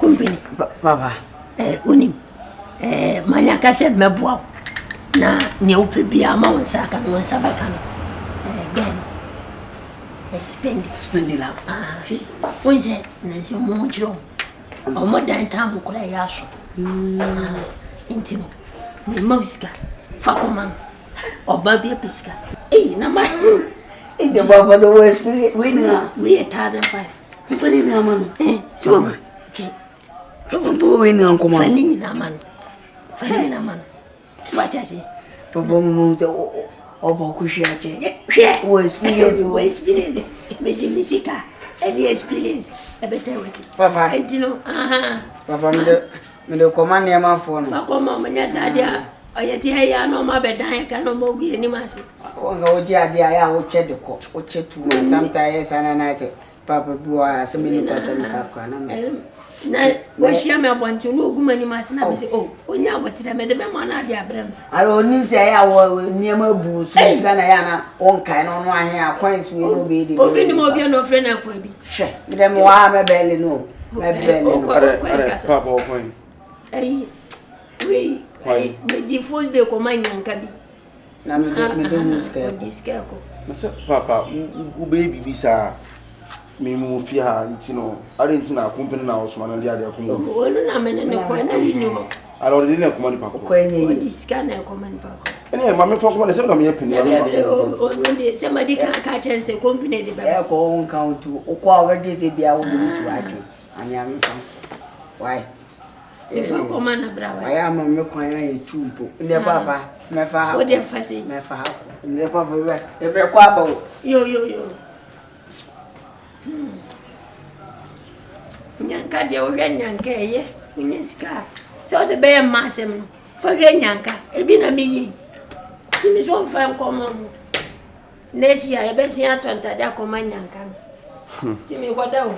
Kompany papa unim manya ka se meboa na ne ope bia ma wonsa ka no wonsa baka no again spend la wonse na se mo jiro o mo dan tam kula ya so intimo me mauska fa koma o ba bia pesika na ma the baba do we spirit we 1,500 mfani na mano so papa we na nkoma fani na mano what I say papa mo to Opoku shiache we experience me di misika any experience e better with papa entino papa me de command ya ma fo no fa ko ma nya sadia oyeti he ya no ma bedan ka no mo gu ni mase wanga oji ade aya wo che de ko o che tu ma sometimes ana na te papa buwa asemi ni kwata mi ka na na wo shia me abonti no ogu mani mase na be se onya abotire me de be mo na ade abrem aro ni se ya wo niema bu su ga na ya na wonkai no no ahe akwan su no be de obi ni mo bi no fre na kwa bi she me dem wa me bele no Papa point. Hey, we the food be nyanka bi. Na me de muska. Diskako. Masa papa u baby bisa me mu fi ha ntino are ntina company na osoma na dia akomo. Onu na me ne ko na wini ho. Ala odi na komani pako. Ko enye. Diskana komani pako. Ene ma me fo komani se na me peni. Onu de se ma di ka chense company de ba. E ko on count o ko awede se bia wo de su adwo. Anya me fam. Why? Tifa komana brawa. Why am me kwan ya tumpo. Ne papa, me fa ha. O de fase. Me fa ha. Ne papa we. E be kwa ba. Yo. Nyanka de o hwe nyanka eye. Unyesika. So de be masem no. Fa hwe nyanka. Ebi na meyi. Timi so fa nkomo. Nesia e be sia tonta da koma nyanka. Timi kwada o.